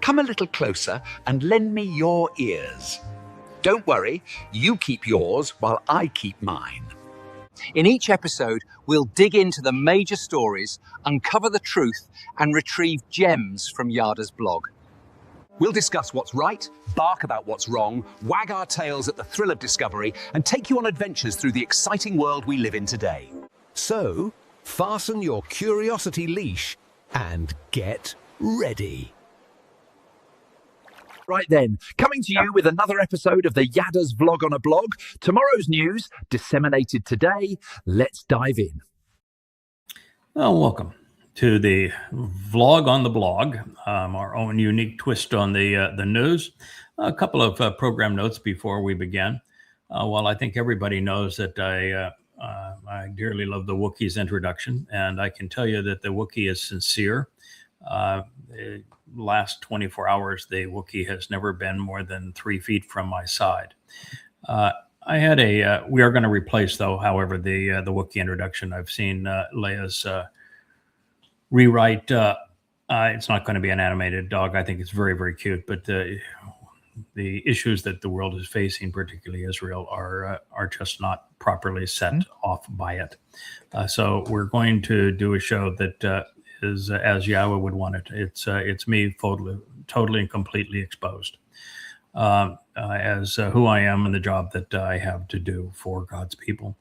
Come a little closer and lend me your ears. Don't worry, you keep yours while I keep mine. In each episode, we'll dig into the major stories, uncover the truth, and retrieve gems from YAHOWAH's blog. We'll discuss what's right, bark about what's wrong, wag our tails at the thrill of discovery, and take you on adventures through the exciting world we live in today. So, fasten your curiosity leash and get ready. Right then, coming to you with another episode of the YAHOWAH's Vlog on a Blog. Tomorrow's news, disseminated today. Let's dive in. Well, welcome to the Vlog on the Blog, our own unique twist on the news. A couple of program notes before we begin. Well, I think everybody knows that I dearly love the Wookiee's introduction, and I can tell you that the Wookiee is sincere. The last 24 hours, the Wookiee has never been more than 3 feet from my side. I had we are going to replace, though, however, the Wookiee introduction. I've seen Leia's rewrite. It's not going to be an animated dog. I think it's very, very cute, but the issues that the world is facing, particularly Israel, are just not properly set off by it. So we're going to do a show that is as YAHOWAH would want it. It's me totally and completely exposed as who I am and the job that I have to do for God's people.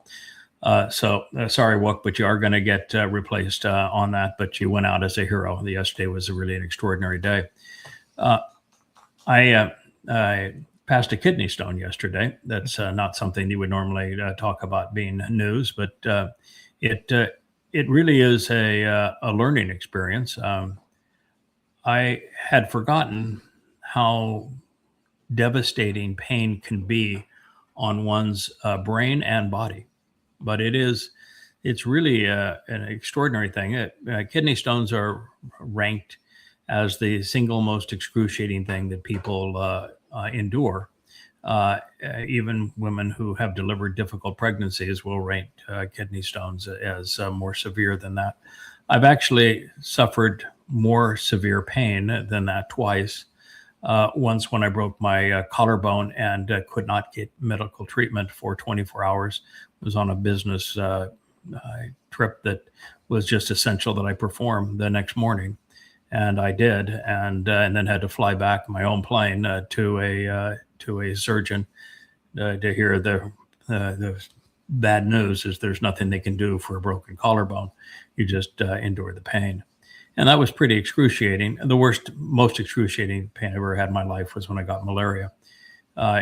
Sorry, Wook, but you are going to get replaced on that. But you went out as a hero. Yesterday was really an extraordinary day. I passed a kidney stone yesterday. That's not something you would normally talk about being news, but it really is a learning experience. I had forgotten how devastating pain can be on one's brain and body, but it's really an extraordinary thing. Kidney stones are ranked as the single most excruciating thing that people endure. Even women who have delivered difficult pregnancies will rate kidney stones as more severe than that. I've actually suffered more severe pain than that twice. Once when I broke my collarbone and could not get medical treatment for 24 hours. It was on a business trip that was just essential that I perform the next morning. And I did, and then had to fly back my own plane to a surgeon to hear the bad news is there's nothing they can do for a broken collarbone. You just endure the pain. And that was pretty excruciating. The most excruciating pain I ever had in my life was when I got malaria.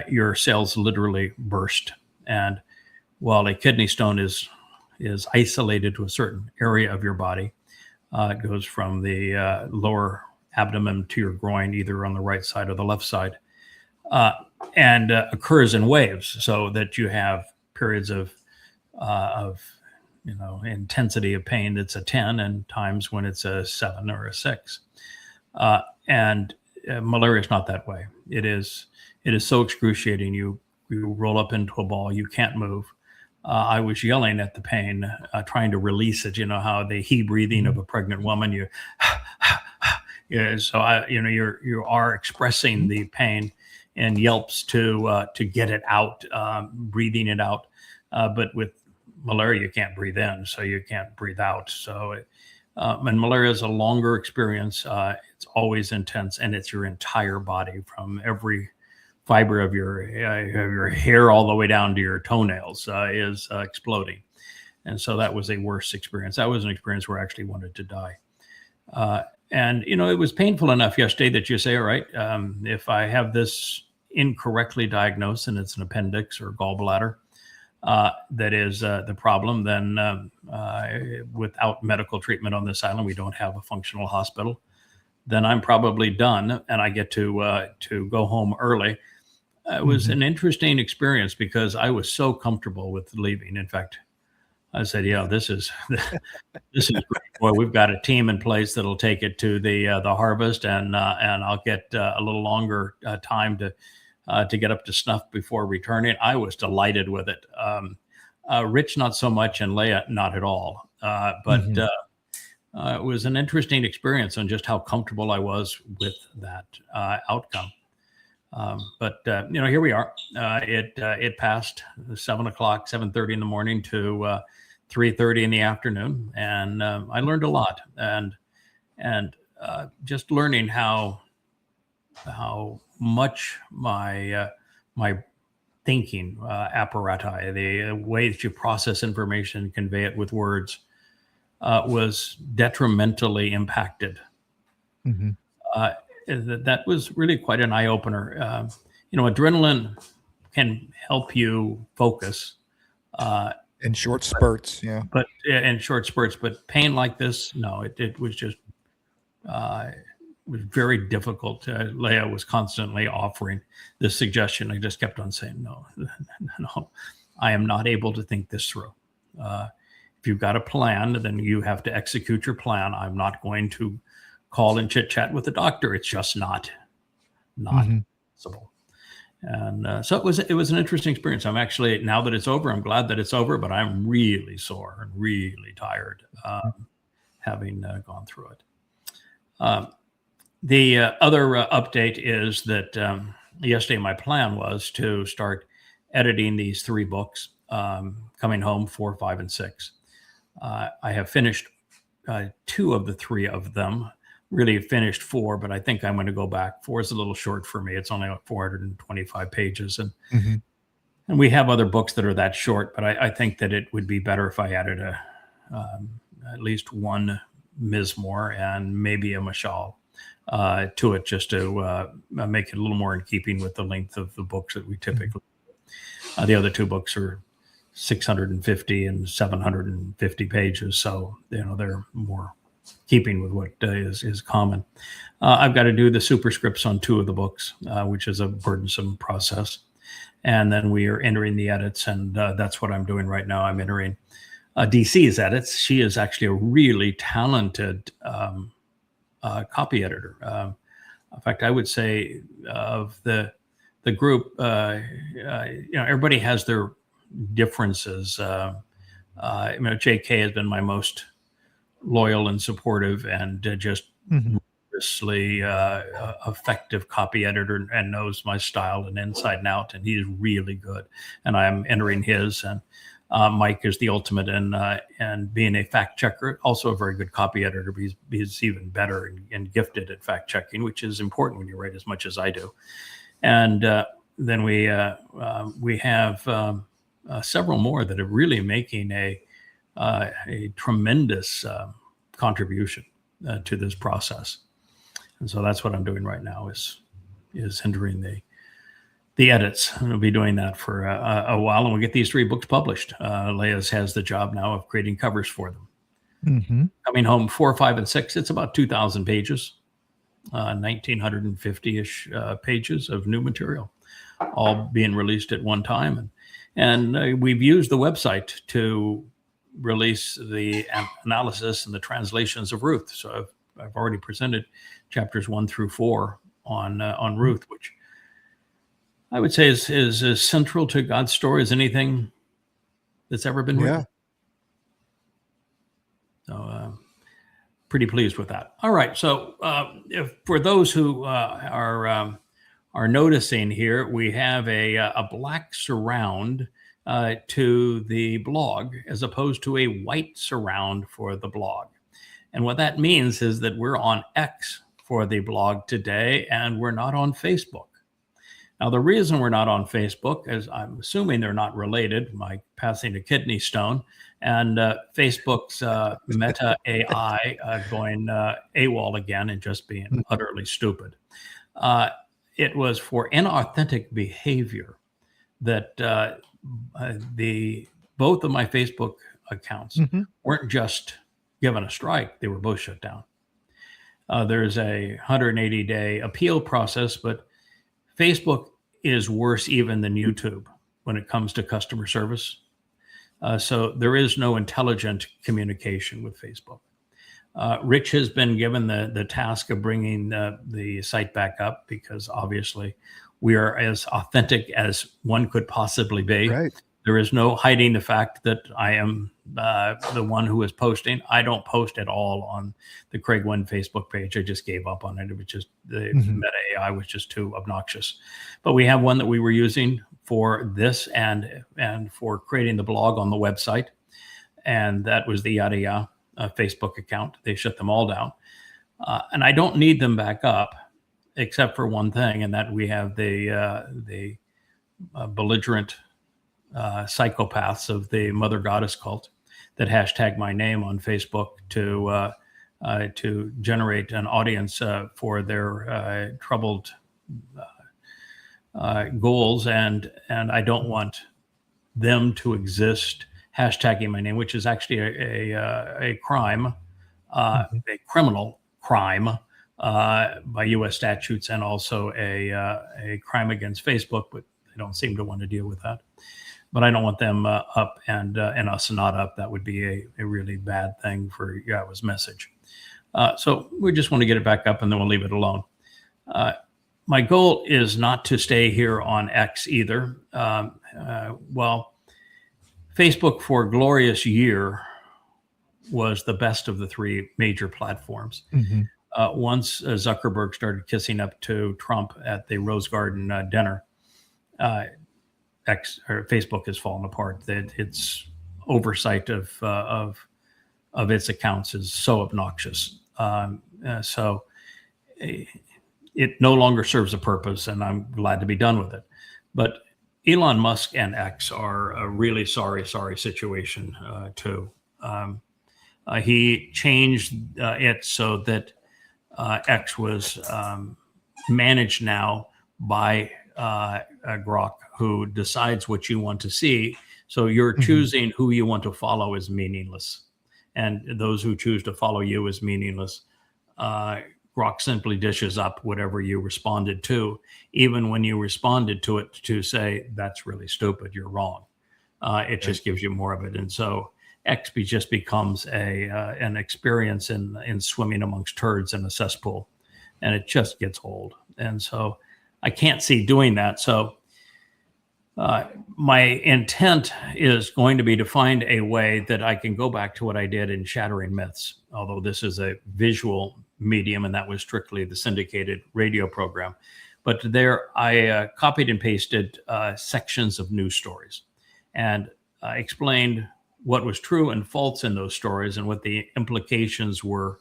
Your cells literally burst. And while a kidney stone is isolated to a certain area of your body, it goes from the lower abdomen to your groin, either on the right side or the left side, and occurs in waves, so that you have periods of intensity of pain that's a 10, and times when it's a 7 or a 6. And malaria is not that way. It is so excruciating. You roll up into a ball, you can't move. I was yelling at the pain, trying to release it. You know how the he breathing of a pregnant woman. You are expressing the pain in yelps to get it out, breathing it out. But with malaria, you can't breathe in, so you can't breathe out. So, and malaria is a longer experience. It's always intense, and it's your entire body, from every fiber of your hair all the way down to your toenails is exploding. And so that was a worse experience. That was an experience where I actually wanted to die. And, it was painful enough yesterday that you say, all right, if I have this incorrectly diagnosed and it's an appendix or gallbladder, that is the problem, then without medical treatment on this island, we don't have a functional hospital, then I'm probably done and I get to go home early. It was an interesting experience because I was so comfortable with leaving. In fact, I said, this is great. Boy, we've got a team in place that'll take it to the harvest, and I'll get a little longer time to get up to snuff before returning. I was delighted with it. Rich, not so much, and Leia, not at all. But it was an interesting experience on just how comfortable I was with that outcome. But here we are. It passed 7:30 in the morning to 3:30 in the afternoon, and I learned a lot. And just learning how much my thinking apparatus, the way that you process information and convey it with words, was detrimentally impacted. Mm-hmm. That was really quite an eye-opener. Adrenaline can help you focus. In short spurts, yeah. But in short spurts, but pain like this, no, it was just was very difficult. Leah was constantly offering this suggestion. I just kept on saying, no, I am not able to think this through. If you've got a plan, then you have to execute your plan. I'm not going to call and chit chat with the doctor. It's just not possible. And so it was an interesting experience. I'm actually, now that it's over, I'm glad that it's over, but I'm really sore and really tired having gone through it. The other update is that yesterday my plan was to start editing these 3 books, Coming Home 4, 5, and 6. I have finished 2 of the 3 of them. Really finished 4, but I think I'm going to go back. 4 is a little short for me. It's only like 425 pages. And and we have other books that are that short, but I think that it would be better if I added at least one Mizmor and maybe a Mashal to it, just to make it a little more in keeping with the length of the books that we typically do. The other 2 books are 650 and 750 pages. So, they're more keeping with what is common. I've got to do the superscripts on 2 of the books, which is a burdensome process. And then we are entering the edits, and that's what I'm doing right now. I'm entering DC's edits. She is actually a really talented copy editor. In fact, I would say of the group, everybody has their differences. JK has been my most loyal and supportive, and just rigorously effective copy editor, and knows my style and inside and out, and he's really good. And I'm entering his, and Mike is the ultimate and being a fact checker, also a very good copy editor, but he's even better and gifted at fact checking, which is important when you write as much as I do. And then we have several more that are really making a tremendous contribution to this process. And so that's what I'm doing right now is entering the edits. And I'll be doing that for a while, and we'll get these 3 books published. Leah's has the job now of creating covers for them. Coming Home 4, 5, and 6. It's about 2,000 pages, 1,950-ish pages of new material, all being released at one time. And we've used the website to release the analysis and the translations of Ruth. So I've already presented chapters 1 through 4 on Ruth, which I would say is as central to God's story as anything that's ever been written. So pretty pleased with that. All right. So for those who are noticing here, we have a black surround to the blog as opposed to a white surround for the blog. And what that means is that we're on X for the blog today, and we're not on Facebook. Now, the reason we're not on Facebook is I'm assuming they're not related, my passing a kidney stone, and Facebook's Meta AI going AWOL again and just being utterly stupid. It was for inauthentic behavior that both of my Facebook accounts weren't just given a strike, they were both shut down. There's a 180-day appeal process, but Facebook is worse even than YouTube when it comes to customer service. So there is no intelligent communication with Facebook. Rich has been given the task of bringing the site back up, because obviously we are as authentic as one could possibly be. Right. There is no hiding the fact that I am the one who is posting. I don't post at all on the Craig Winn Facebook page. I just gave up on it. It was just the Meta AI was just too obnoxious. But we have one that we were using for this and for creating the blog on the website, and that was the YAHOWAH Facebook account. They shut them all down, and I don't need them back up, except for one thing, and that we have the belligerent psychopaths of the Mother Goddess cult that hashtag my name on Facebook to generate an audience for their troubled goals, and I don't want them to exist hashtagging my name, which is actually a crime, a criminal crime by U.S. statutes, and also a crime against Facebook, but they don't seem to want to deal with that. But I don't want them up and us not up. That would be a really bad thing for YAHOWAH's message. So we just want to get it back up, and then we'll leave it alone. My goal is not to stay here on X either. Well, Facebook for a glorious year was the best of the three major platforms. Once Zuckerberg started kissing up to Trump at the Rose Garden dinner, Facebook has fallen apart. That its oversight of its accounts is so obnoxious. So it no longer serves a purpose, and I'm glad to be done with it. But Elon Musk and X are a really sorry situation too. He changed it so that X was managed now by Grok, who decides what you want to see. So you're choosing who you want to follow is meaningless. And those who choose to follow you is meaningless. Grok simply dishes up whatever you responded to, even when you responded to it to say, that's really stupid, you're wrong. It just gives you more of it. And so XP just becomes an experience in swimming amongst turds in a cesspool. And it just gets old. And so I can't see doing that. So my intent is going to be to find a way that I can go back to what I did in Shattering Myths, although this is a visual medium, and that was strictly the syndicated radio program. But there I copied and pasted sections of news stories and explained what was true and false in those stories and what the implications were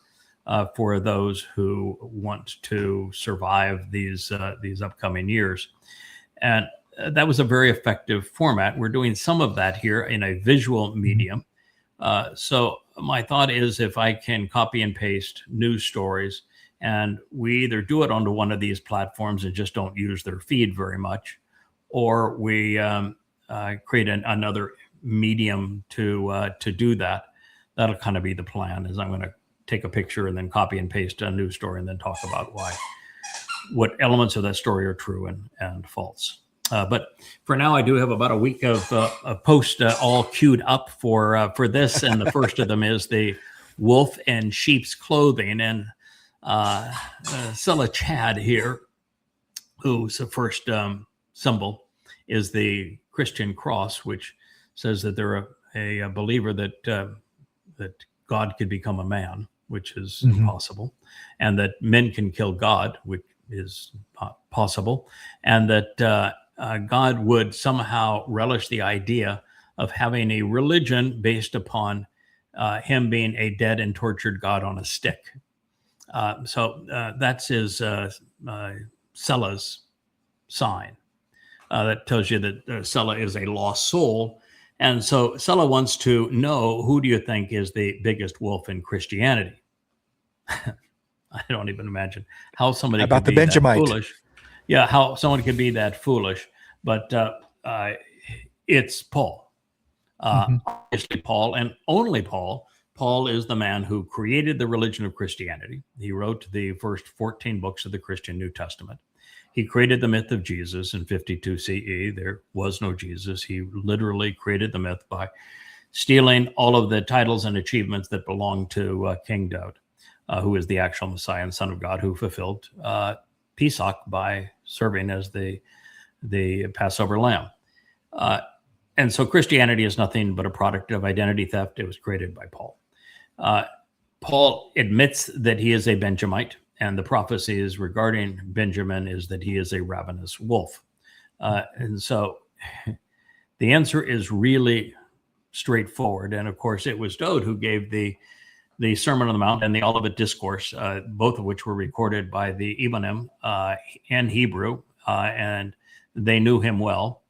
for those who want to survive these upcoming years. And that was a very effective format. We're doing some of that here in a visual medium. So my thought is, if I can copy and paste news stories, and we either do it onto one of these platforms and just don't use their feed very much, or we create another medium to do that. That'll kind of be the plan. Is I'm going to take a picture and then copy and paste a news story and then talk about what elements of that story are true and false. But for now, I do have about a week of posts all queued up for this, and the first of them is the wolf in sheep's clothing, and Scylla Chad here, whose first symbol is the Christian cross, which says that they're a believer that God could become a man, which is impossible, and that men can kill God, which is not possible, and that God would somehow relish the idea of having a religion based upon him being a dead and tortured God on a stick. So that's his Scylla's sign. That tells you that Scylla is a lost soul. And so Scylla wants to know, who do you think is the biggest wolf in Christianity? I don't even imagine how somebody about could the be Benjamite. that foolish. Yeah, how someone could be that foolish. But it's Paul. Obviously Paul, and only Paul. Paul is the man who created the religion of Christianity. He wrote the first 14 books of the Christian New Testament. He created the myth of Jesus in 52 CE. There was no Jesus. He literally created the myth by stealing all of the titles and achievements that belonged to King Daud, who is the actual Messiah and Son of God, who fulfilled Pesach by serving as the Passover lamb. And so Christianity is nothing but a product of identity theft. It was created by Paul. Paul admits that he is a Benjamite, and the prophecies regarding Benjamin is that he is a ravenous wolf. And so the answer is really straightforward. And of course, it was Dode who gave the Sermon on the Mount and the Olivet Discourse, both of which were recorded by the Ibanim in Hebrew, and they knew him well.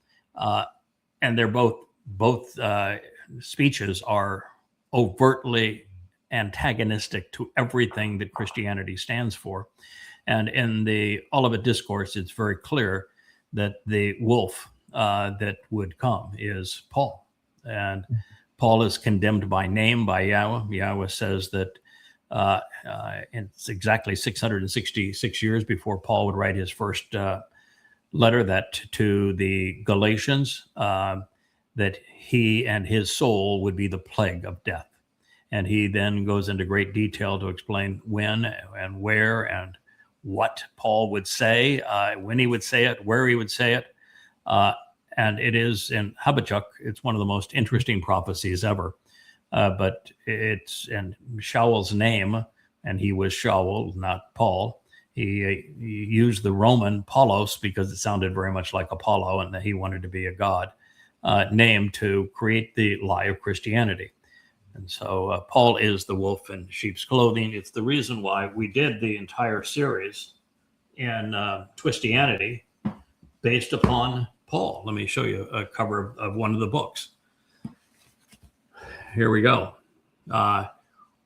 And they're both speeches are overtly antagonistic to everything that Christianity stands for. And in the Olivet Discourse, it's very clear that the wolf that would come is Paul. And Paul is condemned by name by Yahweh. Yahweh says that it's exactly 666 years before Paul would write his first letter that to the Galatians, that he and his soul would be the plague of death. And he then goes into great detail to explain when and where and what Paul would say, when he would say it, where he would say it. And it is in Habakkuk, it's one of the most interesting prophecies ever. But it's in Shaul's name, and he was Shaul, not Paul. He used the Roman Paulos because it sounded very much like Apollo, and that he wanted to be a god, name to create the lie of Christianity. And so Paul is the wolf in sheep's clothing. It's the reason why we did the entire series in Twistianity based upon Paul. Let me show you a cover of one of the books. Here we go.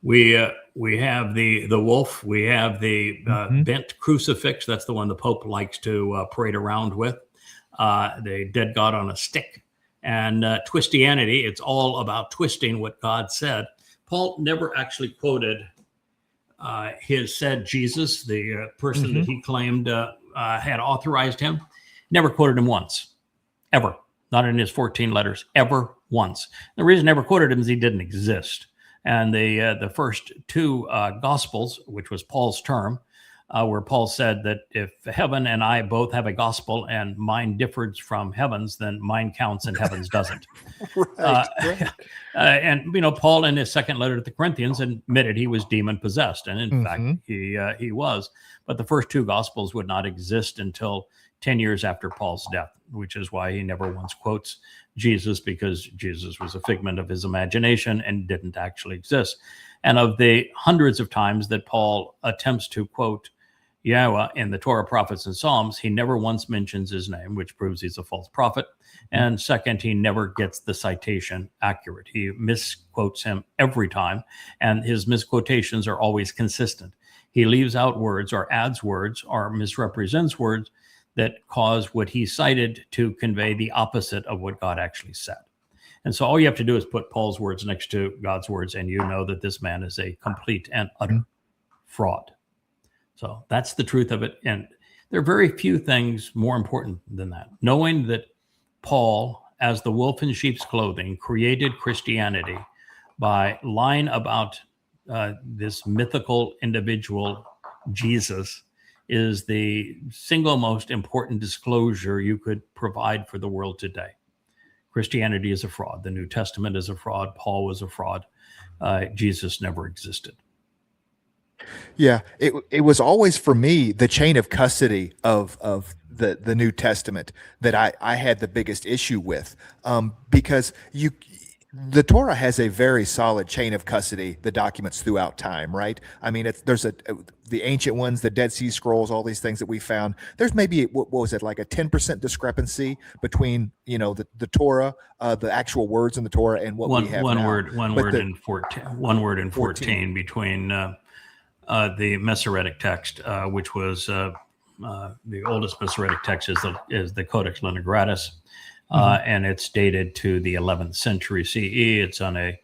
We have the wolf. We have the bent crucifix. That's the one the Pope likes to parade around with. The dead God on a stick. And Twistianity, it's all about twisting what God said. Paul never actually quoted said Jesus, the person that he claimed had authorized him. Never quoted him once, ever. Not in his 14 letters, ever once. The reason I never quoted him is he didn't exist. And the first two Gospels, which was Paul's term, where Paul said that if heaven and I both have a gospel and mine differs from heaven's, then mine counts and heaven's doesn't. Right. And, Paul in his second letter to the Corinthians admitted he was demon possessed. And in fact, he was. But the first two Gospels would not exist until 10 years after Paul's death, which is why he never once quotes Jesus, because Jesus was a figment of his imagination and didn't actually exist. And of the hundreds of times that Paul attempts to quote Yahweh in the Torah, prophets, and Psalms, he never once mentions his name, which proves he's a false prophet. And second, he never gets the citation accurate. He misquotes him every time, and his misquotations are always consistent. He leaves out words or adds words or misrepresents words that cause what he cited to convey the opposite of what God actually said. And so all you have to do is put Paul's words next to God's words, and you know that this man is a complete and utter fraud. So that's the truth of it. And there are very few things more important than that. Knowing that Paul, as the wolf in sheep's clothing, created Christianity by lying about this mythical individual, Jesus, is the single most important disclosure you could provide for the world today. Christianity is a fraud. The New Testament is a fraud. Paul was a fraud. Jesus never existed. Yeah, it was always for me the chain of custody of the New Testament that I had the biggest issue with, because the Torah has a very solid chain of custody, the documents throughout time, right? I mean, there's the ancient ones, the Dead Sea Scrolls, all these things that we found. There's maybe, what was it, like a 10% discrepancy between, the Torah, the actual words in the Torah and what we have now. One word in 14 between the Masoretic text, which was the oldest Masoretic text is the Codex Leningratus. And it's dated to the 11th century CE. It's on a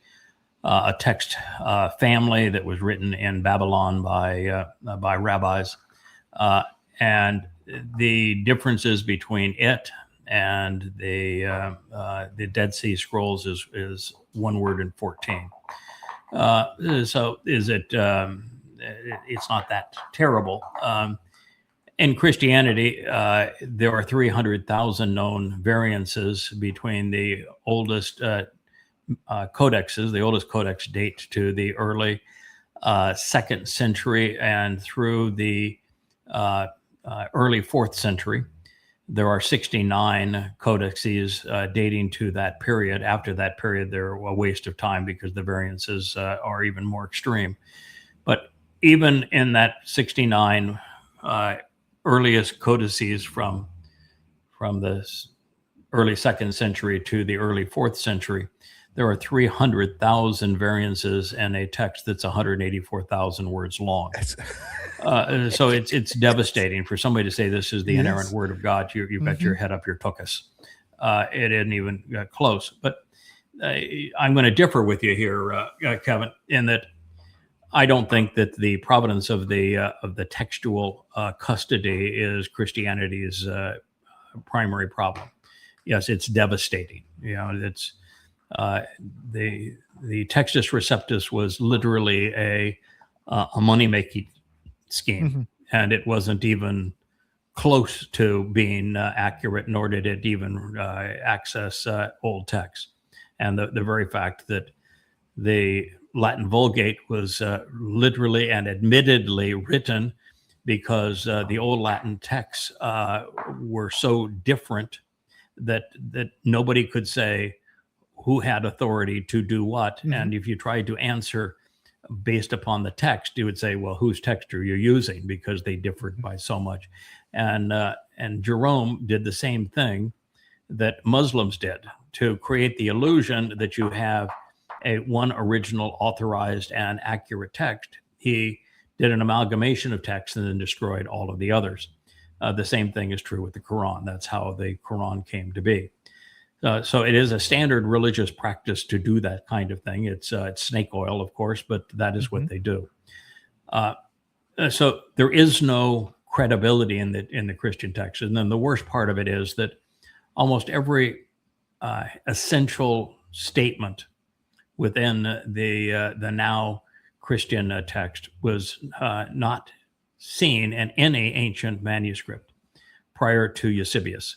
text family that was written in Babylon by rabbis, and the differences between it and the Dead Sea Scrolls is one word in 14. So is it? It's not that terrible. in Christianity, there are 300,000 known variances between the oldest codexes. The oldest codex dates to the early 2nd century and through the early 4th century. There are 69 codexes dating to that period. After that period, they're a waste of time because the variances are even more extreme. But even in that 69 earliest codices from the early 2nd century to the early 4th century, there are 300,000 variances in a text that's 184,000 words long. So it's devastating for somebody to say this is the inerrant word of God. You've got your head up your tuchus. It isn't even close. But I'm going to differ with you here, Kevin, in that I don't think that the providence of the textual custody is Christianity's primary problem. Yes, it's devastating. It's the Textus Receptus was literally a money-making scheme, and it wasn't even close to being accurate, nor did it even access old text. And the very fact that the Latin Vulgate was literally and admittedly written because the old Latin texts were so different that nobody could say who had authority to do what. And if you tried to answer based upon the text, you would say, well, whose text are you using? Because they differed by so much. And Jerome did the same thing that Muslims did to create the illusion that you have one original authorized and accurate text. He did an amalgamation of texts and then destroyed all of the others. The same thing is true with the Quran. That's how the Quran came to be. So it is a standard religious practice to do that kind of thing. It's snake oil, of course, but that is what they do. So there is no credibility in the Christian text. And then the worst part of it is that almost every essential statement within the now Christian text was not seen in any ancient manuscript prior to Eusebius.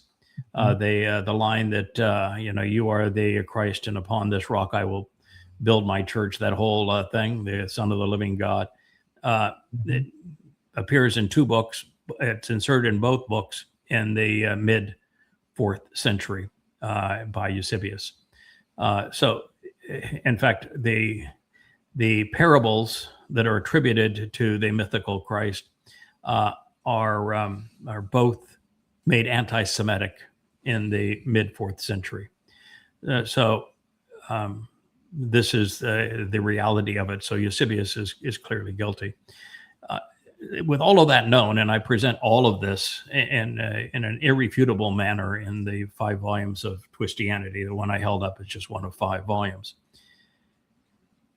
The line that you are the Christ, and upon this rock I will build my church. That whole thing, the Son of the Living God, it appears in 2 books. It's inserted in both books in the mid 4th century by Eusebius. So, in fact, the parables that are attributed to the mythical Christ are both made anti-Semitic in the mid 4th century. So this is the reality of it. So Eusebius is clearly guilty. With all of that known, and I present all of this in an irrefutable manner in the 5 volumes of Twistianity. The one I held up is just one of 5 volumes.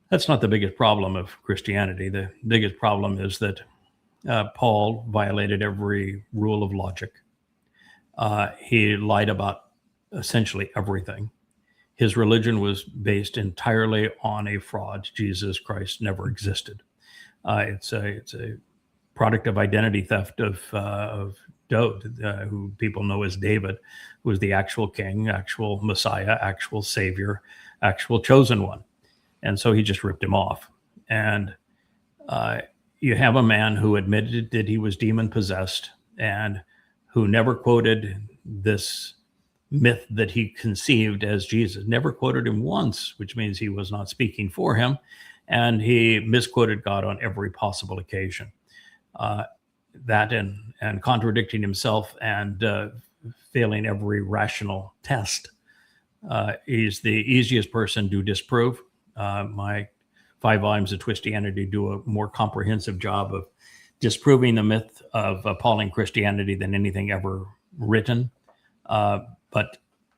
That's not the biggest problem of Christianity. The biggest problem is that Paul violated every rule of logic. He lied about essentially everything. His religion was based entirely on a fraud. Jesus Christ never existed. It's a product of identity theft of Dode, who people know as David, who was the actual king, actual Messiah, actual Savior, actual chosen one. And so he just ripped him off. And you have a man who admitted that he was demon possessed and who never quoted this myth that he conceived as Jesus, never quoted him once, which means he was not speaking for him. And he misquoted God on every possible occasion. That and contradicting himself and failing every rational test. He's the easiest person to disprove. My 5 volumes of Twistianity do a more comprehensive job of disproving the myth of appalling Christianity than anything ever written. But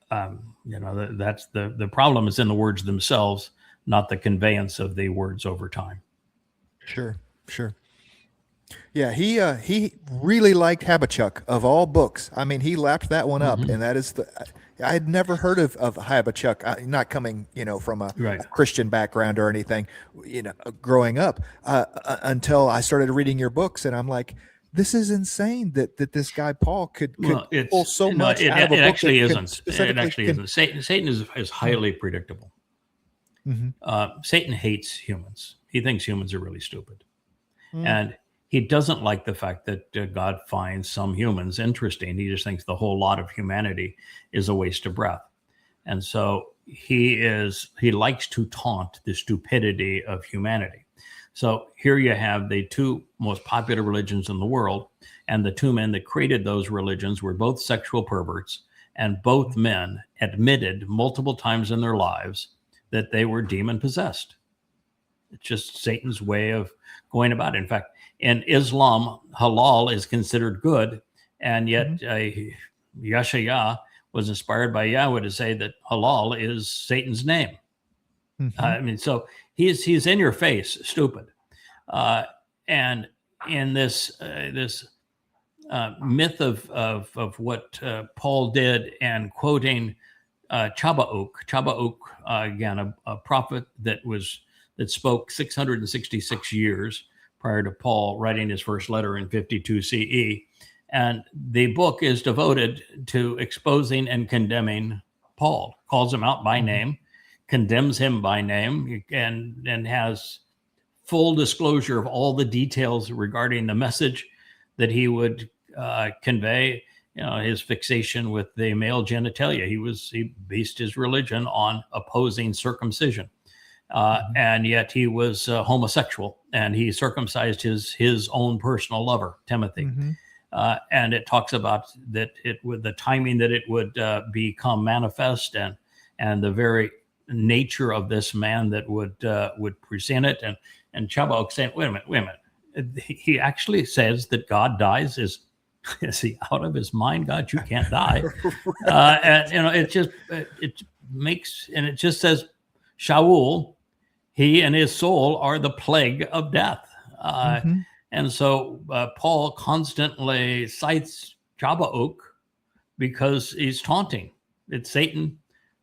that's the problem is in the words themselves, not the conveyance of the words over time. Sure. Yeah, he really liked Habakkuk of all books. I mean, he lapped that one up, and that is I had never heard of Habakkuk, not coming, from a Christian background or anything, growing up, until I started reading your books, and I'm like, this is insane that this guy Paul could pull so much it, out of a it book actually that isn't. It actually isn't. Satan is highly predictable. Satan hates humans. He thinks humans are really stupid. And he doesn't like the fact that God finds some humans interesting. He just thinks the whole lot of humanity is a waste of breath. And so he likes to taunt the stupidity of humanity. So here you have the two most popular religions in the world, and the two men that created those religions were both sexual perverts, and both men admitted multiple times in their lives that they were demon possessed. It's just Satan's way of going about it. In fact, in Islam, halal is considered good, and yet Yahshua was inspired by Yahweh to say that halal is Satan's name. I mean, so he's in your face, stupid. And in this myth of what Paul did, and quoting Chabauk, again, a prophet that spoke 666 years prior to Paul writing his first letter in 52 CE. And the book is devoted to exposing and condemning Paul, calls him out by name, condemns him by name, and has full disclosure of all the details regarding the message that he would convey. You know, his fixation with the male genitalia. He based his religion on opposing circumcision. And yet he was homosexual, and he circumcised his own personal lover, Timothy. And it talks about that the timing that it would become manifest, and the very nature of this man that would present it. And Chabauk saying, wait a minute. He actually says that God dies. Is he out of his mind? God, you can't die. And it makes, and it just says, Shaul, he and his soul are the plague of death. And so Paul constantly cites Chabauk because he's taunting. It's Satan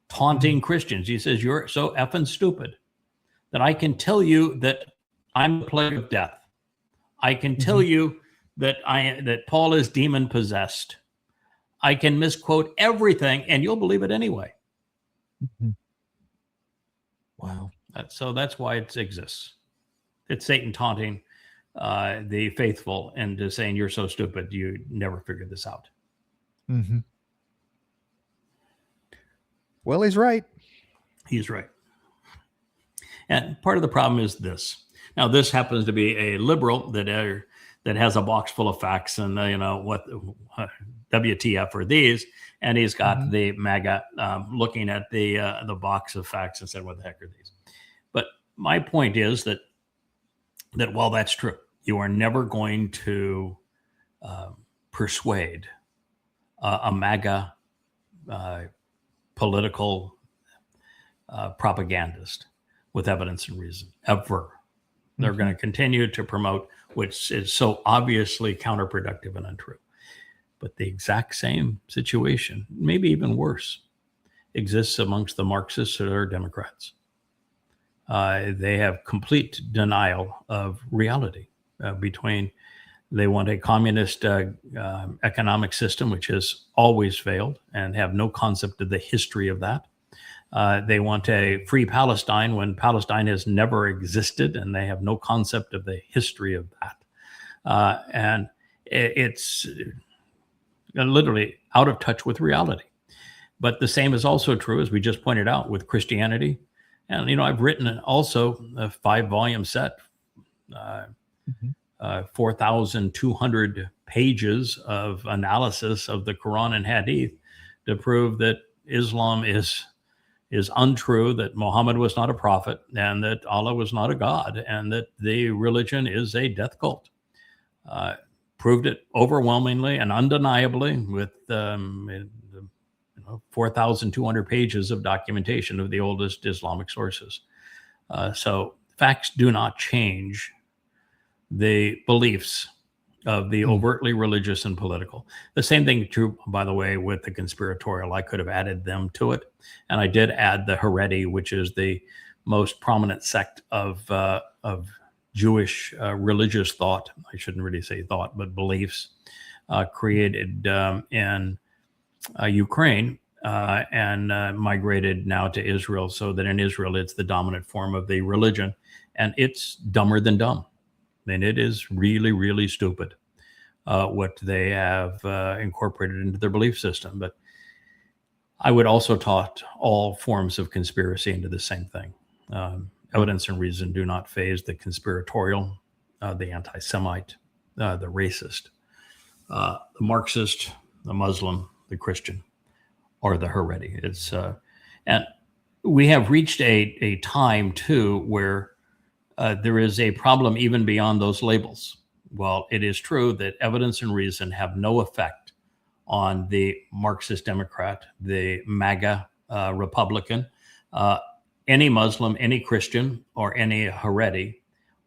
taunting Christians. He says, you're so effing stupid that I can tell you that I'm the plague of death. I can tell you that Paul is demon possessed. I can misquote everything, and you'll believe it anyway. Wow. So that's why it exists. It's Satan taunting the faithful and just saying, you're so stupid, you never figured this out. Well, he's right. He's right. And part of the problem is this. Now, this happens to be a liberal that has a box full of facts, and what WTF are these? And he's got the MAGA looking at the box of facts and said, what the heck are these? But my point is that while that's true, you are never going to persuade a MAGA political propagandist with evidence and reason, ever. They're going to continue to promote, which is so obviously counterproductive and untrue. But the exact same situation, maybe even worse, exists amongst the Marxists or Democrats. They have complete denial of reality. They want a communist economic system, which has always failed, and have no concept of the history of that. They want a free Palestine when Palestine has never existed, and they have no concept of the history of that. And it's literally out of touch with reality. But the same is also true, as we just pointed out, with Christianity. And, I've written also a 5-volume set, 4,200 pages of analysis of the Quran and Hadith to prove that Islam is untrue, that Muhammad was not a prophet, and that Allah was not a god, and that the religion is a death cult. Proved it overwhelmingly and undeniably with 4,200 pages of documentation of the oldest Islamic sources. So facts do not change the beliefs of the overtly religious and political. The same thing true, by the way, with the conspiratorial. I could have added them to it. And I did add the Haredi, which is the most prominent sect of Jewish religious thought, I shouldn't really say thought, but beliefs, created in Ukraine and migrated now to Israel, so that in Israel it's the dominant form of the religion. And it's dumber than dumb. I mean, it is really, really stupid what they have incorporated into their belief system. But I would also taught all forms of conspiracy into the same thing. Evidence and reason do not phase the conspiratorial, the anti-Semite, the racist, the Marxist, the Muslim, the Christian, or the Haredi. It's and we have reached a time too where there is a problem even beyond those labels. Well, it is true that evidence and reason have no effect on the Marxist Democrat, the MAGA Republican, any Muslim, any Christian, or any Haredi,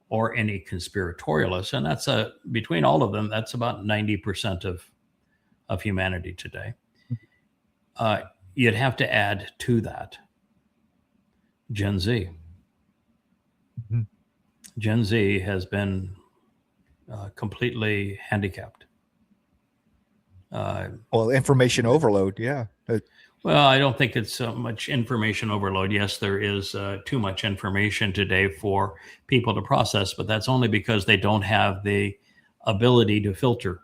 or any conspiratorialist. And that's between all of them, that's about 90% of humanity today. You'd have to add to that Gen Z. Mm-hmm. Gen Z has been completely handicapped. Well, information overload, yeah. Well, I don't think it's so much information overload. Yes, there is too much information today for people to process, but that's only because they don't have the ability to filter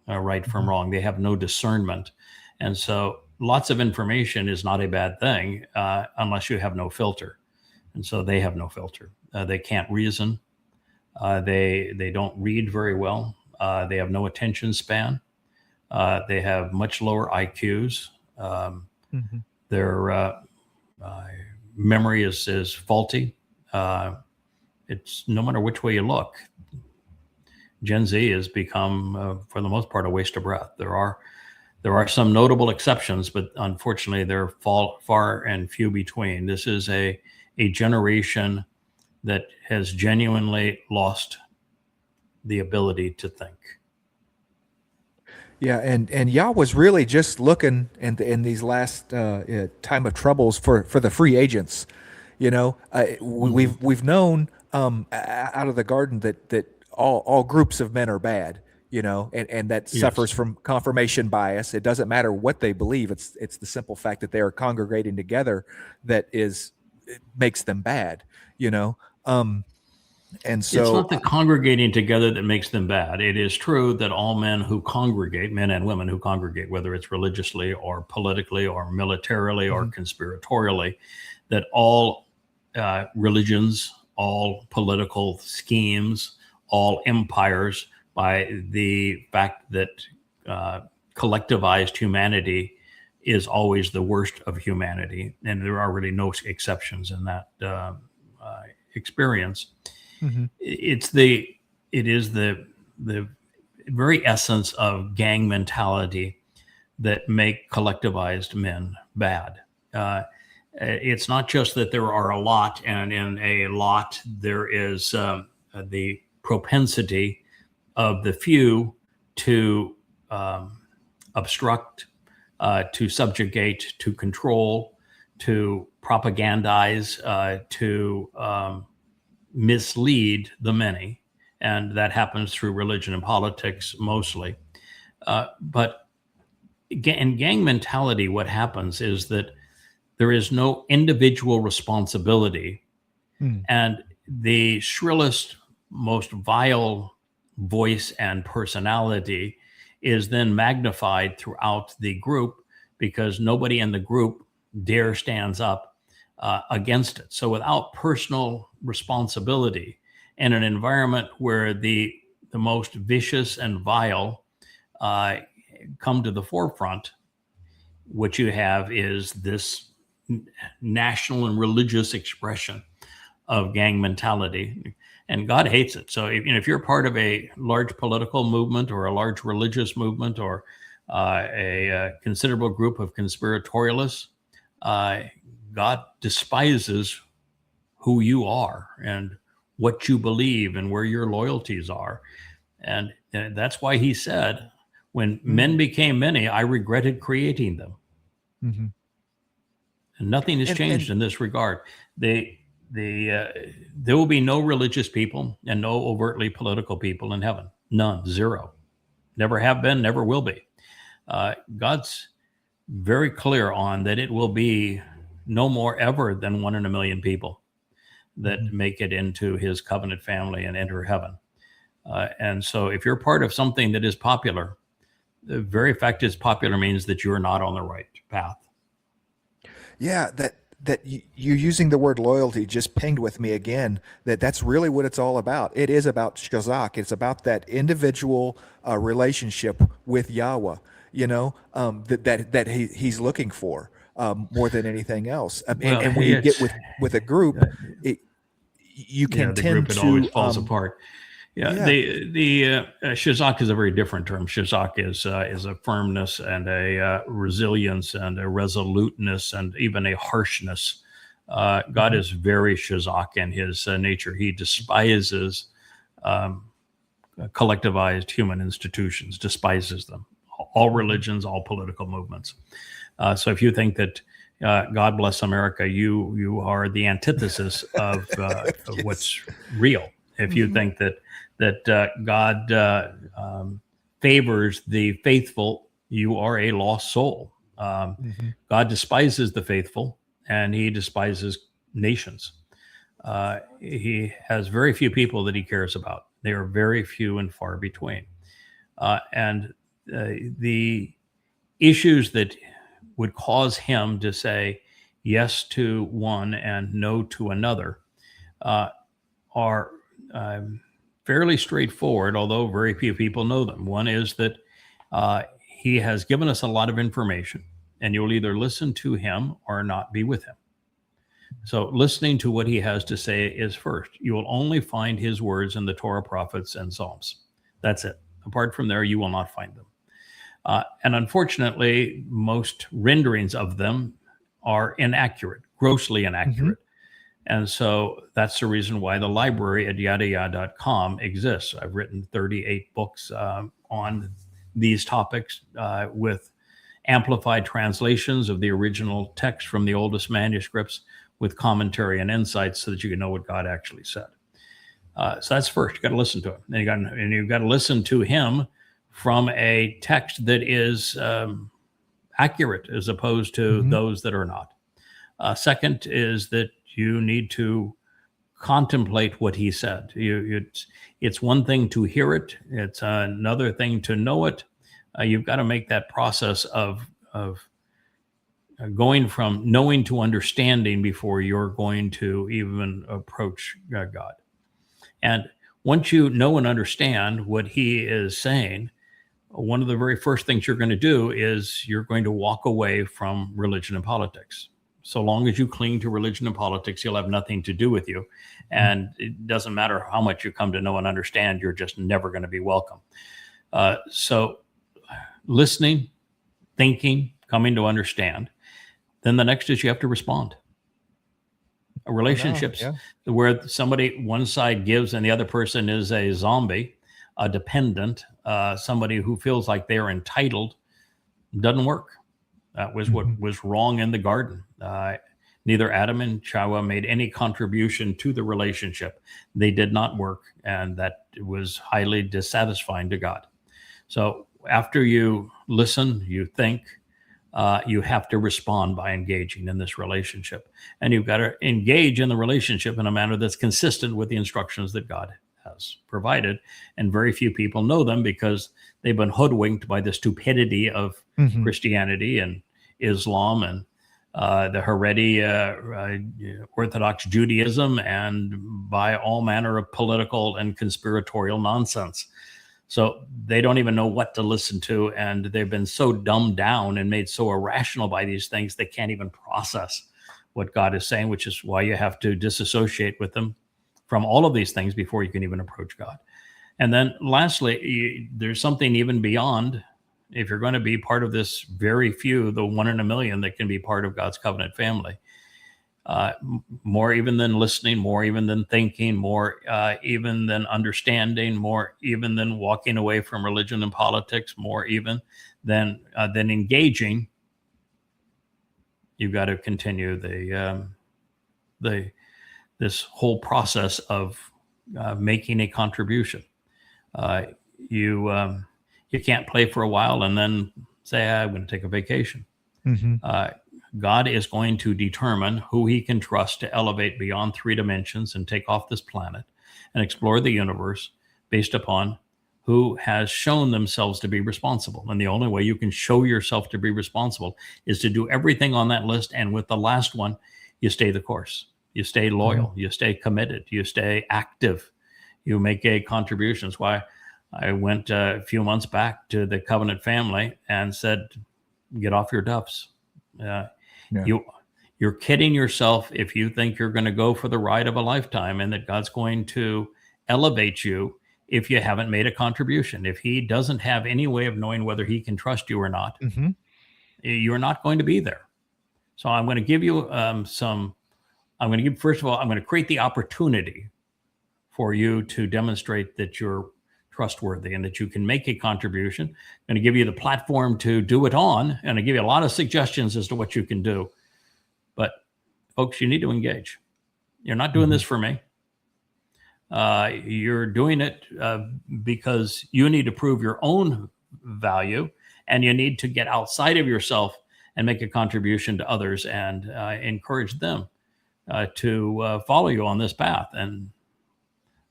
right from wrong. They have no discernment. And so lots of information is not a bad thing unless you have no filter. And so they have no filter. They can't reason. They don't read very well. They have no attention span. They have much lower IQs. Their memory is faulty. It's no matter which way you look. Gen Z has become, for the most part, a waste of breath. There are some notable exceptions, but unfortunately, they're far and few between. This is a generation that has genuinely lost the ability to think. Yeah, and Yah was really just looking in these last time of troubles for the free agents. You know, we've known out of the garden that all groups of men are bad. You know, and that suffers from confirmation bias. It doesn't matter what they believe. It's the simple fact that they are congregating together that it makes them bad. You know. And so it's not the congregating together that makes them bad. It is true that all men who congregate, men and women who congregate, whether it's religiously or politically or militarily or conspiratorially, that all religions, all political schemes, all empires, by the fact that collectivized humanity is always the worst of humanity. And there are really no exceptions in that experience. It is the very essence of gang mentality that make collectivized men bad. It's not just that there are a lot, and in a lot there is the propensity of the few to obstruct, to subjugate, to control, to propagandize, to mislead the many, and that happens through religion and politics mostly. But in gang mentality, what happens is that there is no individual responsibility, and the shrillest, most vile voice and personality is then magnified throughout the group because nobody in the group dare stands up against it. So without personal responsibility in an environment where the most vicious and vile come to the forefront, what you have is this national and religious expression of gang mentality. And God hates it. So if you're part of a large political movement or a large religious movement or a considerable group of conspiratorialists, God despises who you are and what you believe and where your loyalties are. And that's why he said, when men became many, I regretted creating them. And nothing has changed in this regard. there will be no religious people and no overtly political people in heaven. None, zero. Never have been, never will be. God's very clear on that it will be no more ever than 1 in a million people that make it into his covenant family and enter heaven. And so if you're part of something that is popular, the very fact it's popular means that you're not on the right path. Yeah, that you using the word loyalty just pinged with me again, that's really what it's all about. It is about shazak. It's about that individual relationship with Yahweh, that he's looking for more than anything else. And when you get with a group, you can the tend group, it to always falls apart. The shazak is a very different term. Shazak is a firmness and a resilience and a resoluteness and even a harshness. God is very shazak in his nature. He despises collectivized human institutions, despises them, all religions, all political movements. So if you think that God bless America, you are the antithesis of what's real. If you think that God favors the faithful, you are a lost soul. God despises the faithful, and he despises nations. He has very few people that he cares about. They are very few and far between. And the issues that would cause him to say yes to one and no to another are fairly straightforward, although very few people know them. One is that he has given us a lot of information, and you'll either listen to him or not be with him. So listening to what he has to say is first. You will only find his words in the Torah, prophets, and Psalms. That's it. Apart from there, you will not find them. And unfortunately, most renderings of them are inaccurate, grossly inaccurate. And so that's the reason why the library at YAHOWAH.com exists. I've written 38 books on these topics with amplified translations of the original text from the oldest manuscripts with commentary and insights so that you can know what God actually said. So that's first. You got to listen to him. And you've got to listen to him from a text that is accurate as opposed to those that are not. Second is that you need to contemplate what he said. It's one thing to hear it. It's another thing to know it. You've got to make that process of going from knowing to understanding before you're going to even approach God. And once you know and understand what he is saying, one of the very first things you're going to do is you're going to walk away from religion and politics. So long as you cling to religion and politics, you'll have nothing to do with you. And it doesn't matter how much you come to know and understand, you're just never going to be welcome. So listening, thinking, coming to understand. Then the next is you have to respond. Relationships where one side gives and the other person is a zombie, a dependent, somebody who feels like they're entitled, doesn't work. That was what was wrong in the garden. Neither Adam and Chawah made any contribution to the relationship. They did not work, and that was highly dissatisfying to God. So after you listen, you think, you have to respond by engaging in this relationship. And you've got to engage in the relationship in a manner that's consistent with the instructions that God has provided. And very few people know them because they've been hoodwinked by the stupidity of Christianity and Islam and the Haredi Orthodox Judaism and by all manner of political and conspiratorial nonsense. So they don't even know what to listen to, and they've been so dumbed down and made so irrational by these things they can't even process what God is saying, which is why you have to disassociate with them from all of these things before you can even approach God. And then lastly, there's something even beyond. If you're going to be part of this very few, the 1 in a million that can be part of God's covenant family, more even than listening, more even than thinking, more even than understanding, more even than walking away from religion and politics, more even than engaging, you've got to continue the this whole process of making a contribution. You can't play for a while and then say, I'm going to take a vacation. God is going to determine who he can trust to elevate beyond 3 dimensions and take off this planet and explore the universe based upon who has shown themselves to be responsible. And the only way you can show yourself to be responsible is to do everything on that list. And with the last one, you stay the course. You stay loyal. You stay committed. You stay active. You make a contribution. That's why I went a few months back to the Covenant family and said, get off your duffs. You're kidding yourself if you think you're going to go for the ride of a lifetime and that God's going to elevate you if you haven't made a contribution. If he doesn't have any way of knowing whether he can trust you or not, you're not going to be there. So I'm going to give you first of all, I'm going to create the opportunity for you to demonstrate that you're trustworthy and that you can make a contribution. I'm going to give you the platform to do it on, and I give you a lot of suggestions as to what you can do. But folks, you need to engage. You're not doing this for me. You're doing it because you need to prove your own value, and you need to get outside of yourself and make a contribution to others and encourage them to follow you on this path. And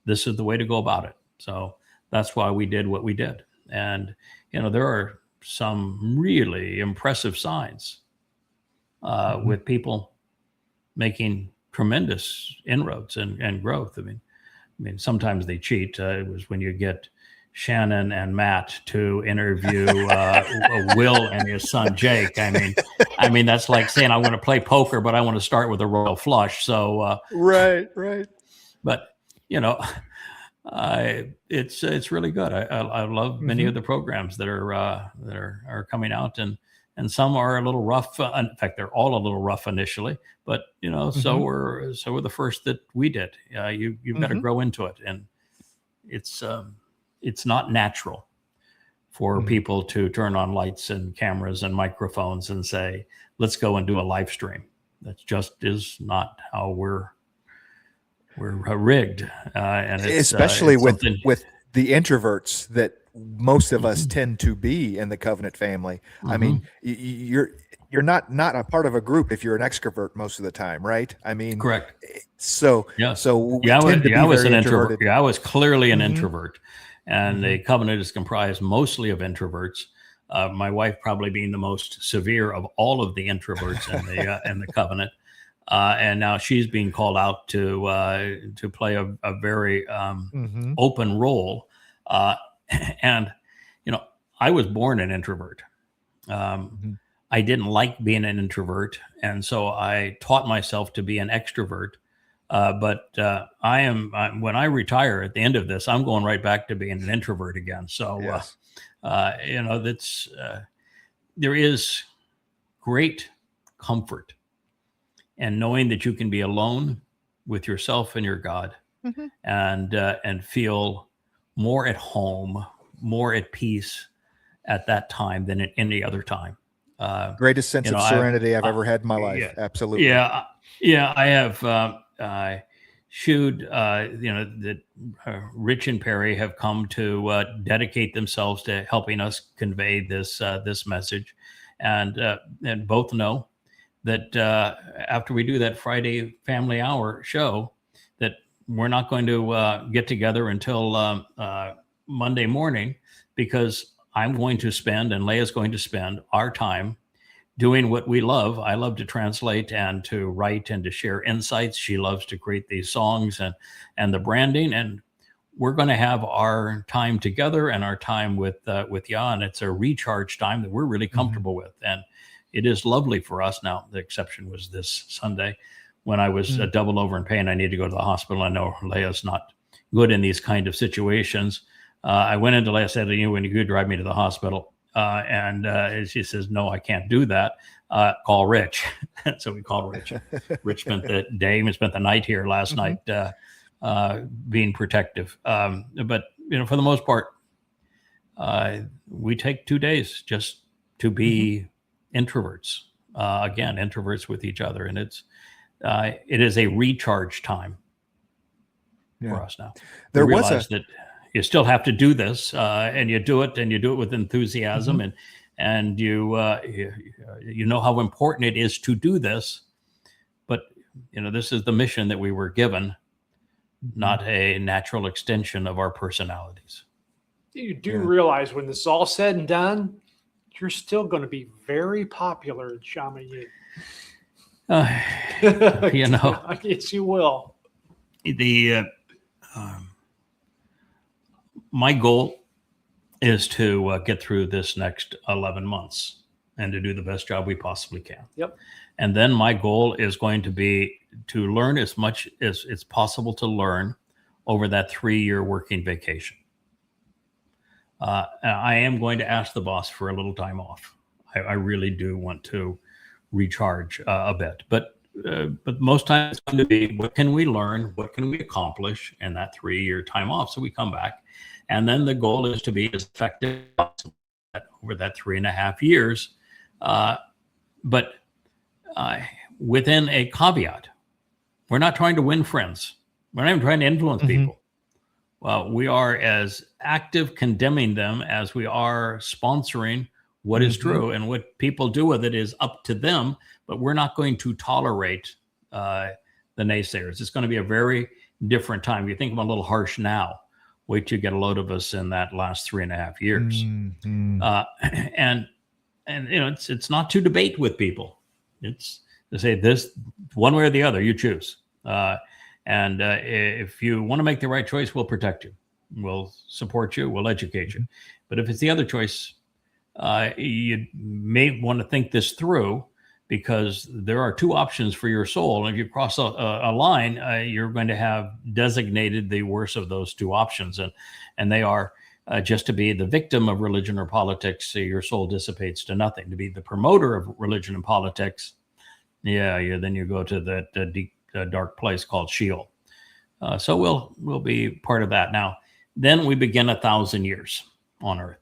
this is the way to go about it. So that's why we did what we did. And, there are some really impressive signs with people making tremendous inroads and growth. I mean, sometimes they cheat. It was when you get Shannon and Matt to interview Will and his son Jake. I mean, that's like saying I want to play poker, but I want to start with a royal flush. So right. But it's really good. I love many of the programs that are coming out, and some are a little rough. In fact, they're all a little rough initially, but so were the first that we did. You've got to grow into it, and it's not natural for people to turn on lights and cameras and microphones and say, let's go and do a live stream. That just is not how we're rigged. And it's, especially it's with the introverts that most of us tend to be in the Covenant family. I mean, you're not a part of a group if you're an extrovert most of the time, right? I mean, correct. So I was an introvert. Yeah, I was clearly an introvert, and the Covenant is comprised mostly of introverts. My wife probably being the most severe of all of the introverts in the Covenant, and now she's being called out to play a very open role. And I was born an introvert. I didn't like being an introvert, and so I taught myself to be an extrovert. But when I retire at the end of this, I'm going right back to being an introvert again. So, yes. There is great comfort in knowing that you can be alone with yourself and your God, and feel more at home, more at peace at that time than at any other time. Greatest sense of serenity I've ever had in my life. Yeah, absolutely. Yeah. I have shewed, that Rich and Perry have come to dedicate themselves to helping us convey this message, and both know that after we do that Friday Family Hour show, that we're not going to get together until Monday morning, because I'm going to spend, and Leah's going to spend, our time doing what we love. I love to translate and to write and to share insights. She loves to create these songs and the branding. And we're going to have our time together and our time with Yah, and it's a recharge time that we're really comfortable with. And it is lovely for us. Now, the exception was this Sunday when I was double over in pain. I need to go to the hospital. I know Leah's not good in these kind of situations. I went into Leah, said, when you could drive me to the hospital. And she says, no, I can't do that. Call Rich. So we called Rich. Rich spent the day and spent the night here last night, being protective. But, for the most part, we take 2 days just to be introverts. Again, introverts with each other. And it is a recharge time for us now. There we was realize that you still have to do this, and you do it with enthusiasm, and you know how important it is to do this. But this is the mission that we were given, not a natural extension of our personalities. You do realize when this is all said and done, you're still going to be very popular in Shaman. Yes, you will. My goal is to get through this next 11 months and to do the best job we possibly can. Yep. And then my goal is going to be to learn as much as it's possible to learn over that 3-year working vacation. I am going to ask the boss for a little time off. I really do want to recharge a bit, but most times it's going to be, what can we learn? What can we accomplish in that 3-year time off? So we come back, and then the goal is to be as effective as possible over that 3.5 years. But within a caveat, we're not trying to win friends. We're not even trying to influence people. Well, we are as active condemning them as we are sponsoring what is true, and what people do with it is up to them, but we're not going to tolerate the naysayers. It's going to be a very different time. You think I'm a little harsh now. Wait till you get a load of us in that last 3.5 years. And it's not to debate with people. It's to say this one way or the other, you choose. And if you want to make the right choice, we'll protect you. We'll support you. We'll educate you. But if it's the other choice, you may want to think this through, because there are 2 options for your soul. And if you cross a line, you're going to have designated the worst of those 2 options. And they are just to be the victim of religion or politics, so your soul dissipates to nothing. To be the promoter of religion and politics, then you go to that deep, dark place called Sheol. So we'll be part of that. Now, then we begin 1,000 years on Earth.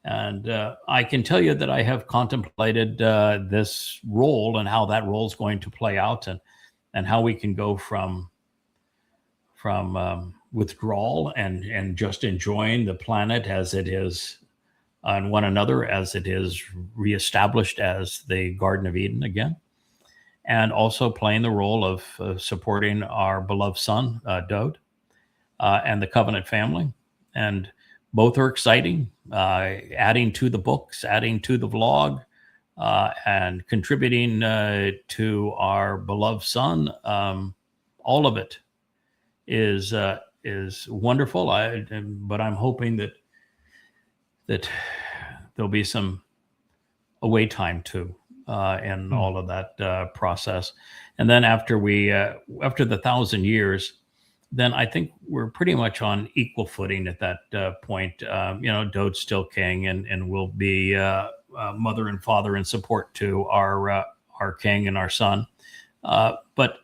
And I can tell you that I have contemplated this role and how that role is going to play out, and how we can go from withdrawal and just enjoying the planet as it is and one another as it is reestablished as the Garden of Eden again, and also playing the role of supporting our beloved son, Dode, and the Covenant family. And both are exciting, adding to the books, adding to the vlog, and contributing to our beloved son. All of it is wonderful. But I'm hoping that there'll be some away time too in all of that process. And then after the 1,000 years, then I think we're pretty much on equal footing at that point. Dode's still king, and will be mother and father and support to our king and our son. But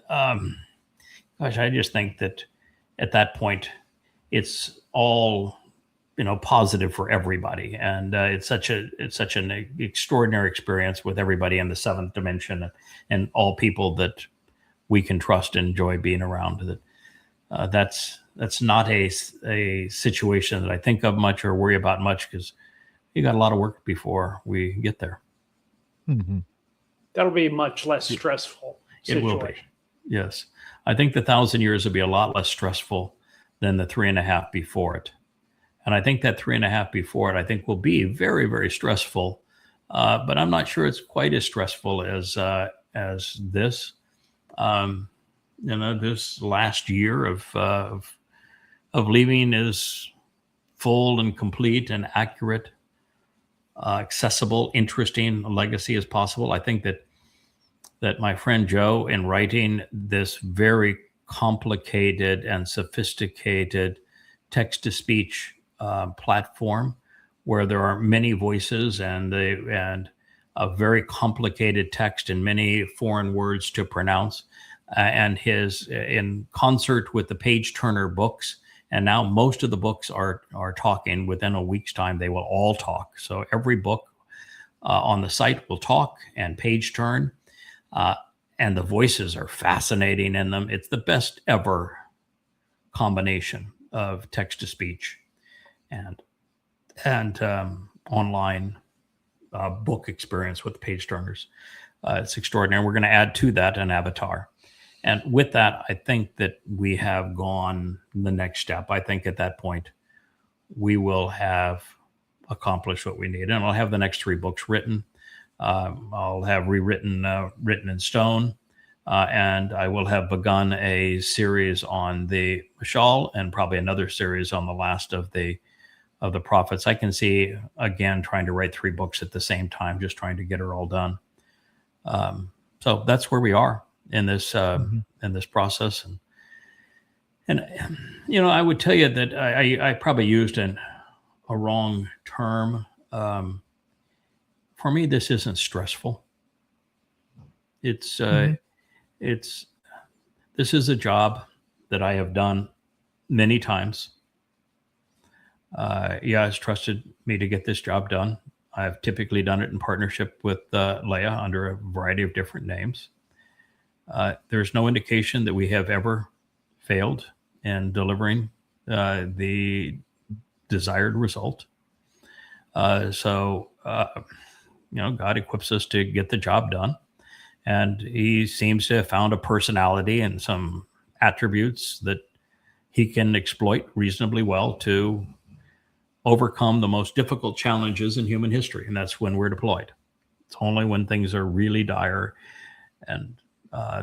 I just think that at that point, it's all positive for everybody, and it's such an extraordinary experience with everybody in the 7th dimension, and all people that we can trust and enjoy being around. That's not a situation that I think of much or worry about much, because you got a lot of work before we get there. That'll be much less stressful. It will be. Yes. I think the 1,000 years will be a lot less stressful than the 3.5 before it. And I think that 3.5 before it, I think, will be very, very stressful. But I'm not sure it's quite as stressful as this. This last year of leaving is full and complete and accurate, accessible, interesting legacy as possible. I think that my friend Joe, in writing this very complicated and sophisticated text-to-speech platform, where there are many voices and a very complicated text and many foreign words to pronounce, and his in concert with the Page Turner books. And now most of the books are talking. Within a week's time, they will all talk. So every book on the site will talk and page turn. and the voices are fascinating in them. It's the best ever combination of text to speech and online book experience with page turners. It's extraordinary. We're going to add to that an avatar. And with that, I think that we have gone the next step. I think at that point, we will have accomplished what we need. And I'll have the next 3 books written. I'll have rewritten, written in stone. And I will have begun a series on the Shaul and probably another series on the last of the prophets. I can see, again, trying to write 3 books at the same time, just trying to get it all done. So that's where we are in this in this process. And I would tell you that I probably used a wrong term. For me, this isn't stressful. It's this is a job that I have done many times. Has trusted me to get this job done. I've typically done it in partnership with YAHOWAH under a variety of different names. There's no indication that we have ever failed in delivering the desired result. So God equips us to get the job done. And he seems to have found a personality and some attributes that he can exploit reasonably well to overcome the most difficult challenges in human history. And that's when we're deployed. It's only when things are really dire, and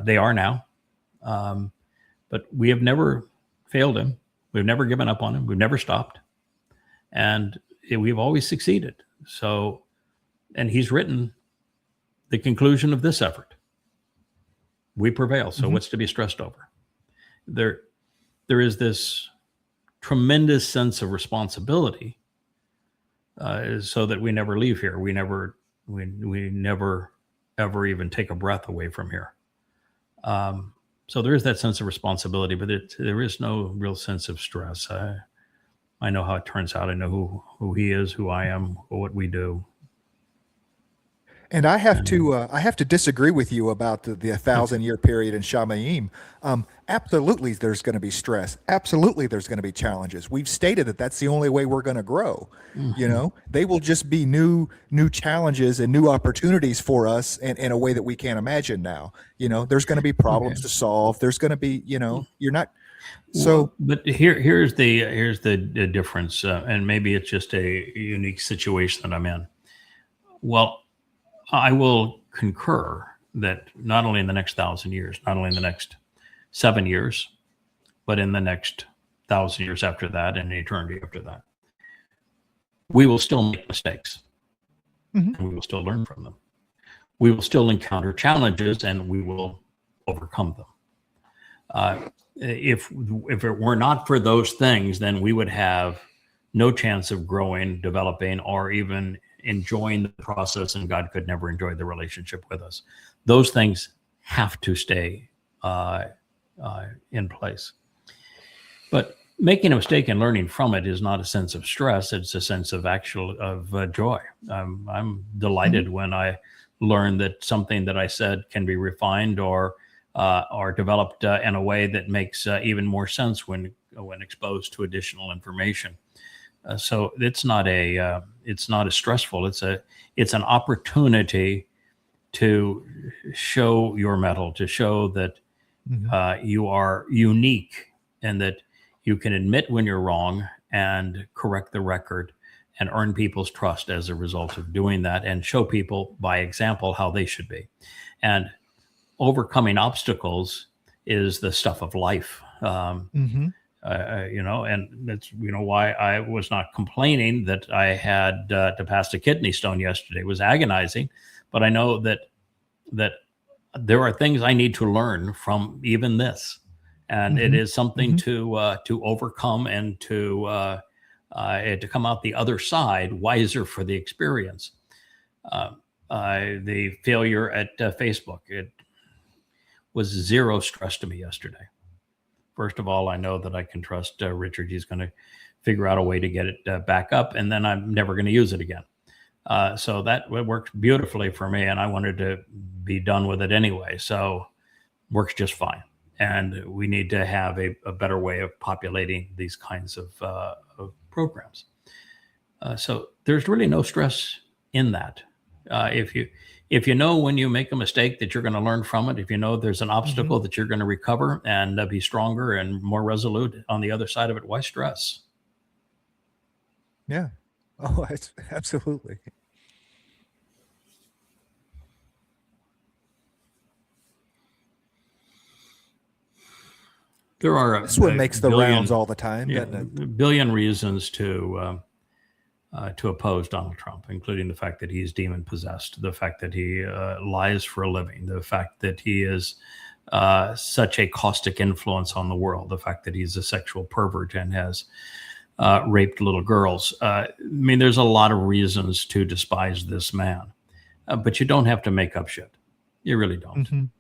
they are now. But we have never failed him. We've never given up on him. We've never stopped. And we've always succeeded. So, and he's written the conclusion of this effort. We prevail. So what's to be stressed over? There is this tremendous sense of responsibility, so that we never leave here. We never ever even take a breath away from here. So there is that sense of responsibility, but there is no real sense of stress. I know how it turns out. I know who he is, who I am, what we do. And I have to disagree with you about the 1,000-year period in Shamayim. Absolutely, there's going to be stress. Absolutely, there's going to be challenges. We've stated that that's the only way we're going to grow. They will just be new challenges and new opportunities for us in a way that we can't imagine now. There's going to be problems to solve. There's going to be, you're not. So, well, but here's the difference, and maybe it's just a unique situation that I'm in. Well, I will concur that not only in the next 1,000 years, not only in the next 7 years, but in the next 1,000 years after that and eternity after that, we will still make mistakes. And we will still learn from them. We will still encounter challenges, and we will overcome them. If it were not for those things, then we would have no chance of growing, developing, or even enjoying the process, and God could never enjoy the relationship with us. Those things have to stay in place. But making a mistake and learning from it is not a sense of stress. It's a sense of joy. I'm delighted when I learn that something that I said can be refined or developed in a way that makes even more sense when exposed to additional information. So it's not a stressful. It's an opportunity to show your mettle, to show that you are unique, and that you can admit when you're wrong and correct the record and earn people's trust as a result of doing that, and show people by example how they should be. And overcoming obstacles is the stuff of life. And that's, why I was not complaining that I had to pass a kidney stone yesterday. It was agonizing, but I know that there are things I need to learn from even this. And it is something to overcome and to come out the other side wiser for the experience. The failure at Facebook, it was zero stress to me yesterday. First of all, I know that I can trust Richard. He's going to figure out a way to get it back up, and then I'm never going to use it again. So that worked beautifully for me, and I wanted to be done with it anyway. So works just fine. And we need to have a better way of populating these kinds of programs. So there's really no stress in that. If you know when you make a mistake that you're going to learn from it, if you know there's an obstacle that you're going to recover and be stronger and more resolute on the other side of it, why stress? Yeah. Oh, it's absolutely. There are This one makes the rounds all the time, doesn't it? A billion reasons to oppose Donald Trump, including the fact that he's demon possessed, the fact that he lies for a living, the fact that he is such a caustic influence on the world, the fact that he's a sexual pervert and has raped little girls. I mean, there's a lot of reasons to despise this man, but you don't have to make up shit. You really don't.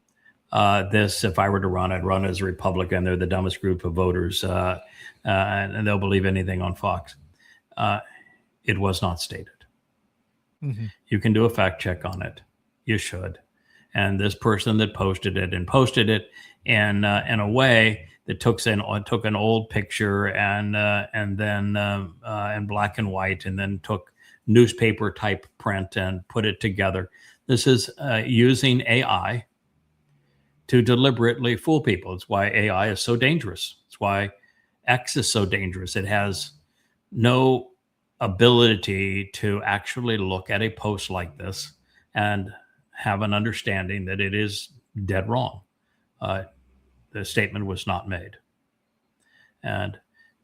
If I were to run, I'd run as a Republican. They're the dumbest group of voters, and they'll believe anything on Fox. It was not stated. You can do a fact check on it. You should. And this person that posted it in a way that took an old picture and then in black and white, and then took newspaper type print and put it together. This is using AI to deliberately fool people. It's why AI is so dangerous. It's why X is so dangerous. It has no ability to actually look at a post like this and have an understanding that it is dead wrong. The statement was not made. And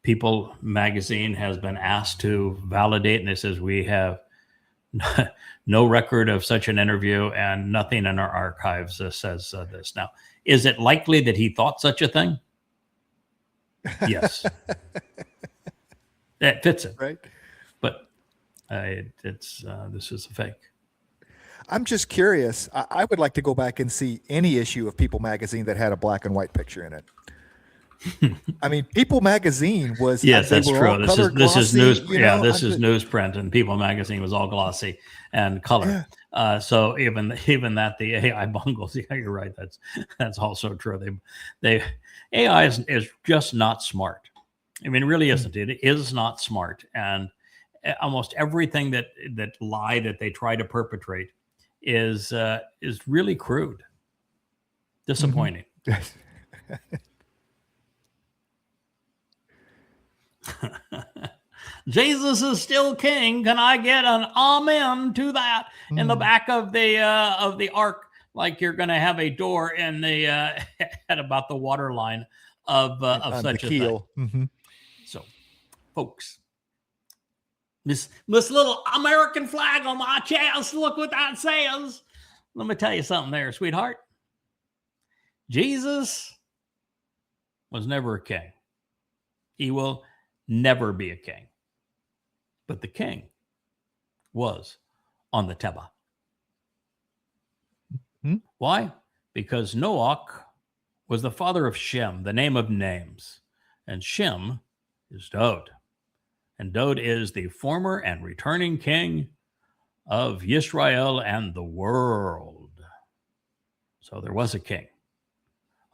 People magazine has been asked to validate, and it says we have no record of such an interview and nothing in our archives says this. Now, is it likely that he thought such a thing? Yes. That fits it. Right. But this is a fake. I'm just curious. I would like to go back and see any issue of People magazine that had a black and white picture in it. I mean, People magazine was yes, that's true. This is news. Yeah, this is newsprint, and People magazine was all glossy and color. Yeah. So even that the AI bungles. Yeah, you're right. That's also true. AI is just not smart. I mean, it really isn't. It is not smart, and almost everything that lie that they try to perpetrate is really crude, disappointing. Mm-hmm. Jesus is still king. Can I get an amen to that in the back of the ark? Like you're going to have a door in the at about the waterline of such a thing. Mm-hmm. So, folks, this little American flag on my chest. Look what that says. Let me tell you something, there, sweetheart. Jesus was never a king. He will never be a king. But the king was on the Towrah. Mm-hmm. Why? Because Noach was the father of Shem, the name of names. And Shem is Dod. And Dod is the former and returning king of Israel and the world. So there was a king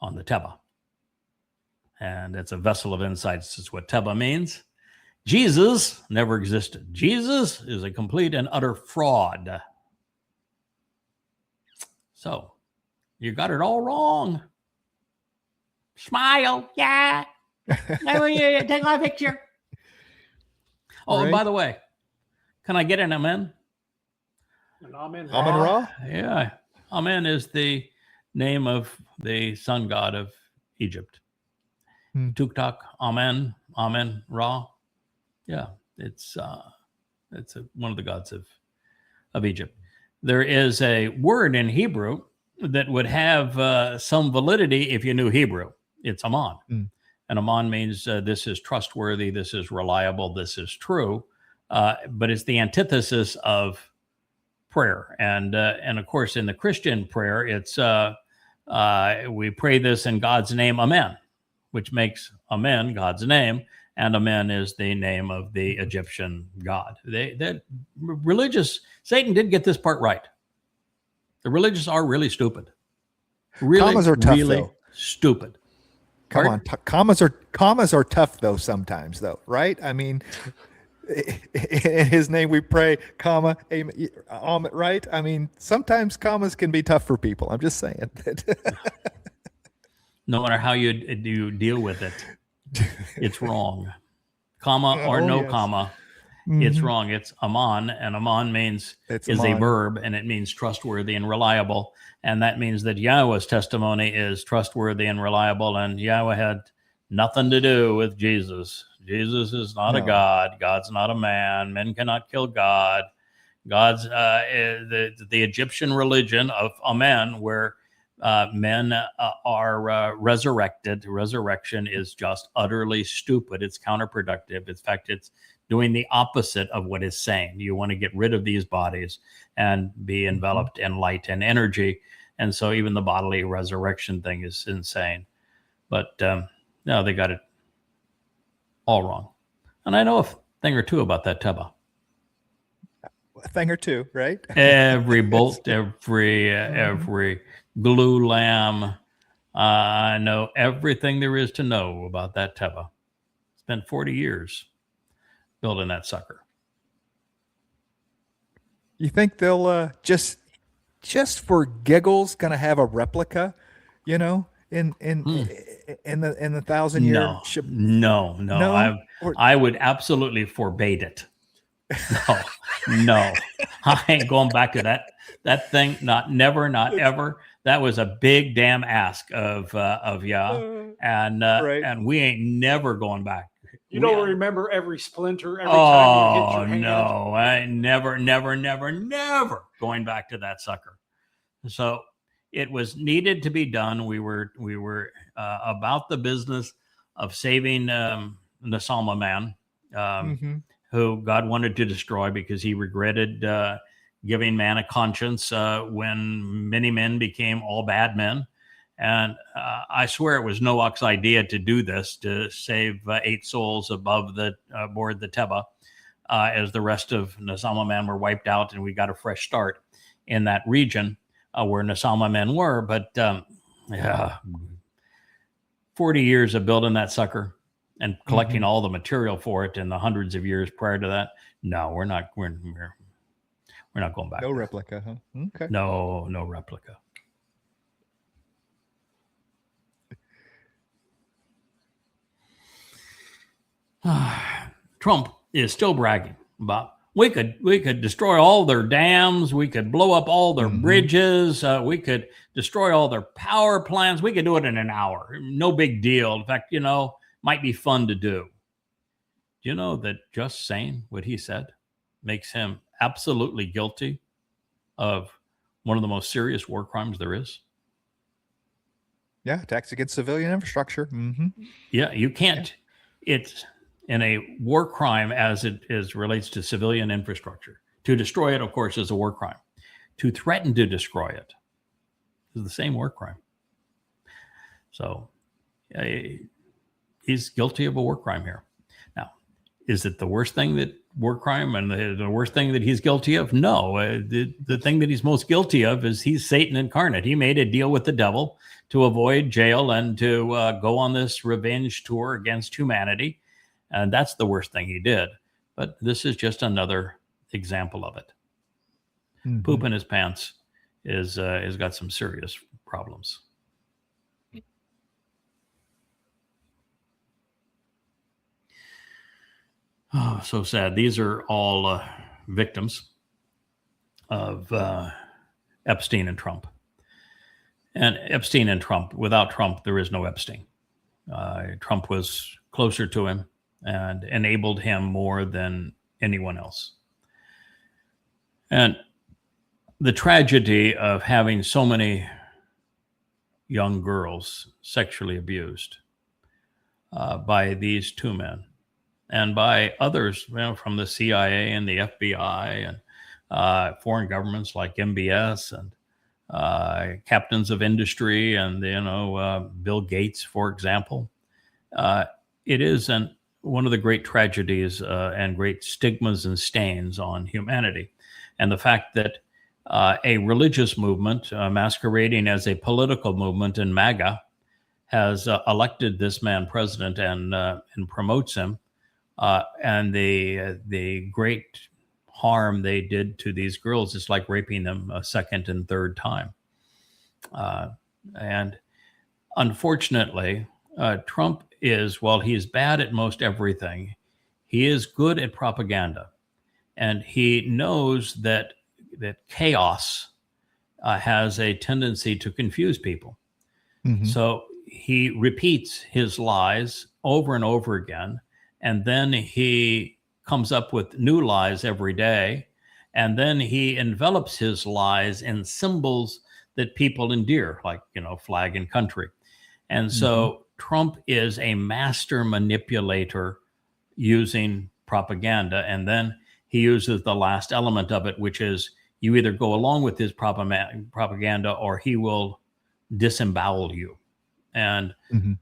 on the Towrah. And it's a vessel of insights. That's what Towrah means. Jesus never existed. Jesus is a complete and utter fraud. So, you got it all wrong. Smile, yeah. Take my picture. Oh, right. And by the way, can I get an amen? An amen. Amen Ra? Yeah. Amen is the name of the sun god of Egypt. Tuktak, Amen, Amen, Ra. Yeah, it's one of the gods of Egypt. There is a word in Hebrew that would have some validity if you knew Hebrew. It's Aman. And Aman means this is trustworthy, this is reliable, this is true. But it's the antithesis of prayer. And of course, in the Christian prayer, it's we pray this in God's name, Amen, which makes Amen God's name, and Amen is the name of the Egyptian god. That religious, Satan did get this part right. The religious are really stupid. Really, Commas are tough, really though. stupid. Come Pardon? on, commas are tough though sometimes though, right? I mean, in His name we pray, comma, amen, right? I mean, sometimes commas can be tough for people. I'm just saying. No matter how you deal with it, it's wrong. Comma or no yes. comma, it's wrong. It's Aman, and Aman means is a verb, and it means trustworthy and reliable. And that means that Yahweh's testimony is trustworthy and reliable, and Yahweh had nothing to do with Jesus. Jesus is not a God. God's not a man. Men cannot kill God. God's the Egyptian religion of Amen, where men are resurrected. Resurrection is just utterly stupid. It's counterproductive. In fact, it's doing the opposite of what it's saying. You want to get rid of these bodies and be enveloped in light and energy. And so even the bodily resurrection thing is insane. But no, they got it all wrong. And I know a thing or two about that Towrah. A thing or two, right? Every bolt, every glue lamb. I know everything there is to know about that Towrah. Spent 40 years building that sucker. You think they'll just for giggles gonna have a replica, you know, in the 1,000-year No. I would absolutely forbade it. No. I ain't going back to that thing. Not ever. That was a big damn ask of Yah, and we ain't never going back. You don't remember every splinter every time you hit your hand. No, I never going back to that sucker. So it was needed to be done. We were about the business of saving Nasalma man, who God wanted to destroy because he regretted giving man a conscience when many men became all bad men. And I swear it was Noach's idea to do this, to save 8 souls above aboard the Towrah, as the rest of Nasalma men were wiped out, and we got a fresh start in that region where Nasalma men were. But 40 years of building that sucker and collecting all the material for it in the hundreds of years prior to that. No, we're not going back. No replica, huh? Okay. No replica. Trump is still bragging about we could destroy all their dams, we could blow up all their bridges, we could destroy all their power plants, we could do it in an hour. No big deal. In fact, might be fun to do. Do you know that just saying what he said makes him absolutely guilty of one of the most serious war crimes there is? Yeah, attacks against civilian infrastructure. Yeah, you can't. Yeah. It's in a war crime as it relates to civilian infrastructure. To destroy it, of course, is a war crime. To threaten to destroy it is the same war crime. So he's guilty of a war crime here. Now, is it the worst thing that war crime and the worst thing that he's guilty of? No. The thing that he's most guilty of is he's Satan incarnate. He made a deal with the devil to avoid jail and to go on this revenge tour against humanity. And that's the worst thing he did. But this is just another example of it. Poop in his pants has got some serious problems. Oh, so sad. These are all victims of Epstein and Trump. And Epstein and Trump, without Trump, there is no Epstein. Trump was closer to him and enabled him more than anyone else. And the tragedy of having so many young girls sexually abused by these two men and by others, from the CIA and the FBI and foreign governments like MBS and captains of industry and Bill Gates, for example. It is an one of the great tragedies and great stigmas and stains on humanity. And the fact that a religious movement masquerading as a political movement in MAGA has elected this man president and promotes him, and the great harm they did to these girls is like raping them a second and third time. And unfortunately, Trump is, while he is bad at most everything, he is good at propaganda. And he knows that chaos has a tendency to confuse people. Mm-hmm. So he repeats his lies over and over again, and then he comes up with new lies every day, and then he envelops his lies in symbols that people endear, like, flag and country. And so Trump is a master manipulator using propaganda, and then he uses the last element of it, which is you either go along with his propaganda or he will disembowel you. And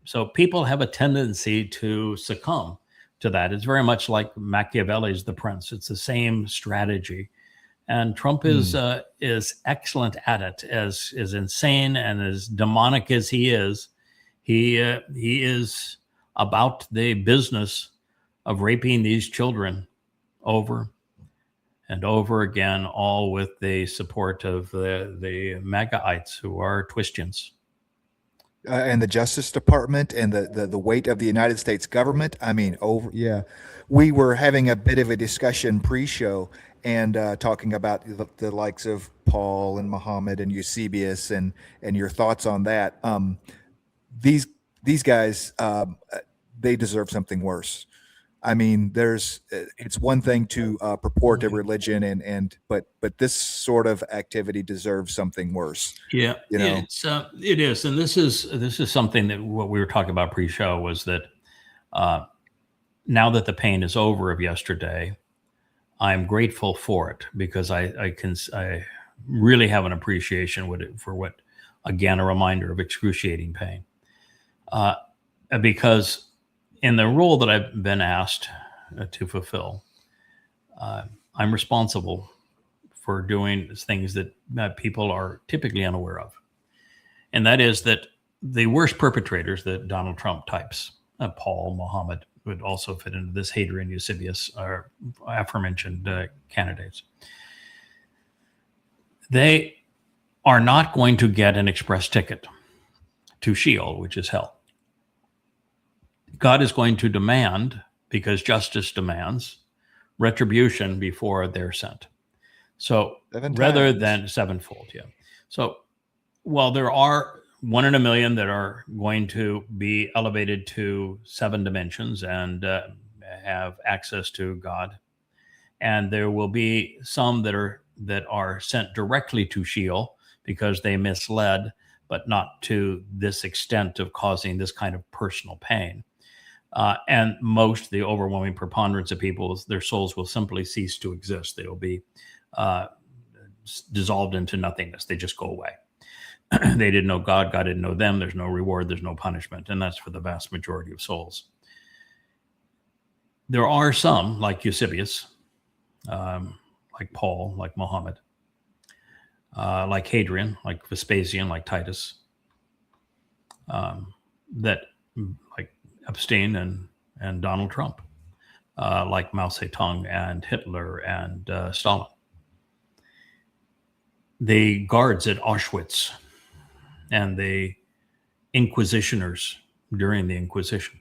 so people have a tendency to succumb to that. It's very much like Machiavelli's The Prince. It's the same strategy. And Trump is excellent at it. As insane and as demonic as he is about the business of raping these children over and over again, all with the support of the MAGAites, who are Twistians. And the Justice Department and the weight of the United States government. I mean, we were having a bit of a discussion pre-show and talking about the likes of Paul and Muhammad and Eusebius and your thoughts on that. These guys, they deserve something worse. I mean, it's one thing to purport a religion but this sort of activity deserves something worse. Yeah, it is, and this is something that what we were talking about pre-show was that now that the pain is over of yesterday, I'm grateful for it, because I really have an appreciation for what, again, a reminder of excruciating pain, because in the role that I've been asked to fulfill, I'm responsible for doing things that people are typically unaware of. And that is that the worst perpetrators, the Donald Trump types, Paul, Muhammad, would also fit into this, Hadrian, Eusebius, are aforementioned candidates. They are not going to get an express ticket to Sheol, which is hell. God is going to demand, because justice demands, retribution before they're sent. So rather than sevenfold, So while there are 1 in a million that are going to be elevated to 7 dimensions and have access to God, and there will be some that are sent directly to Sheol because they misled, but not to this extent of causing this kind of personal pain. And the overwhelming preponderance of people, their souls will simply cease to exist. They will be dissolved into nothingness. They just go away. They didn't know God. God didn't know them. There's no reward. There's no punishment. And that's for the vast majority of souls. There are some, like Eusebius, like Paul, like Muhammad, like Hadrian, like Vespasian, like Titus, that like Epstein and Donald Trump, like Mao Zedong and Hitler and Stalin. The guards at Auschwitz and the inquisitioners during the Inquisition,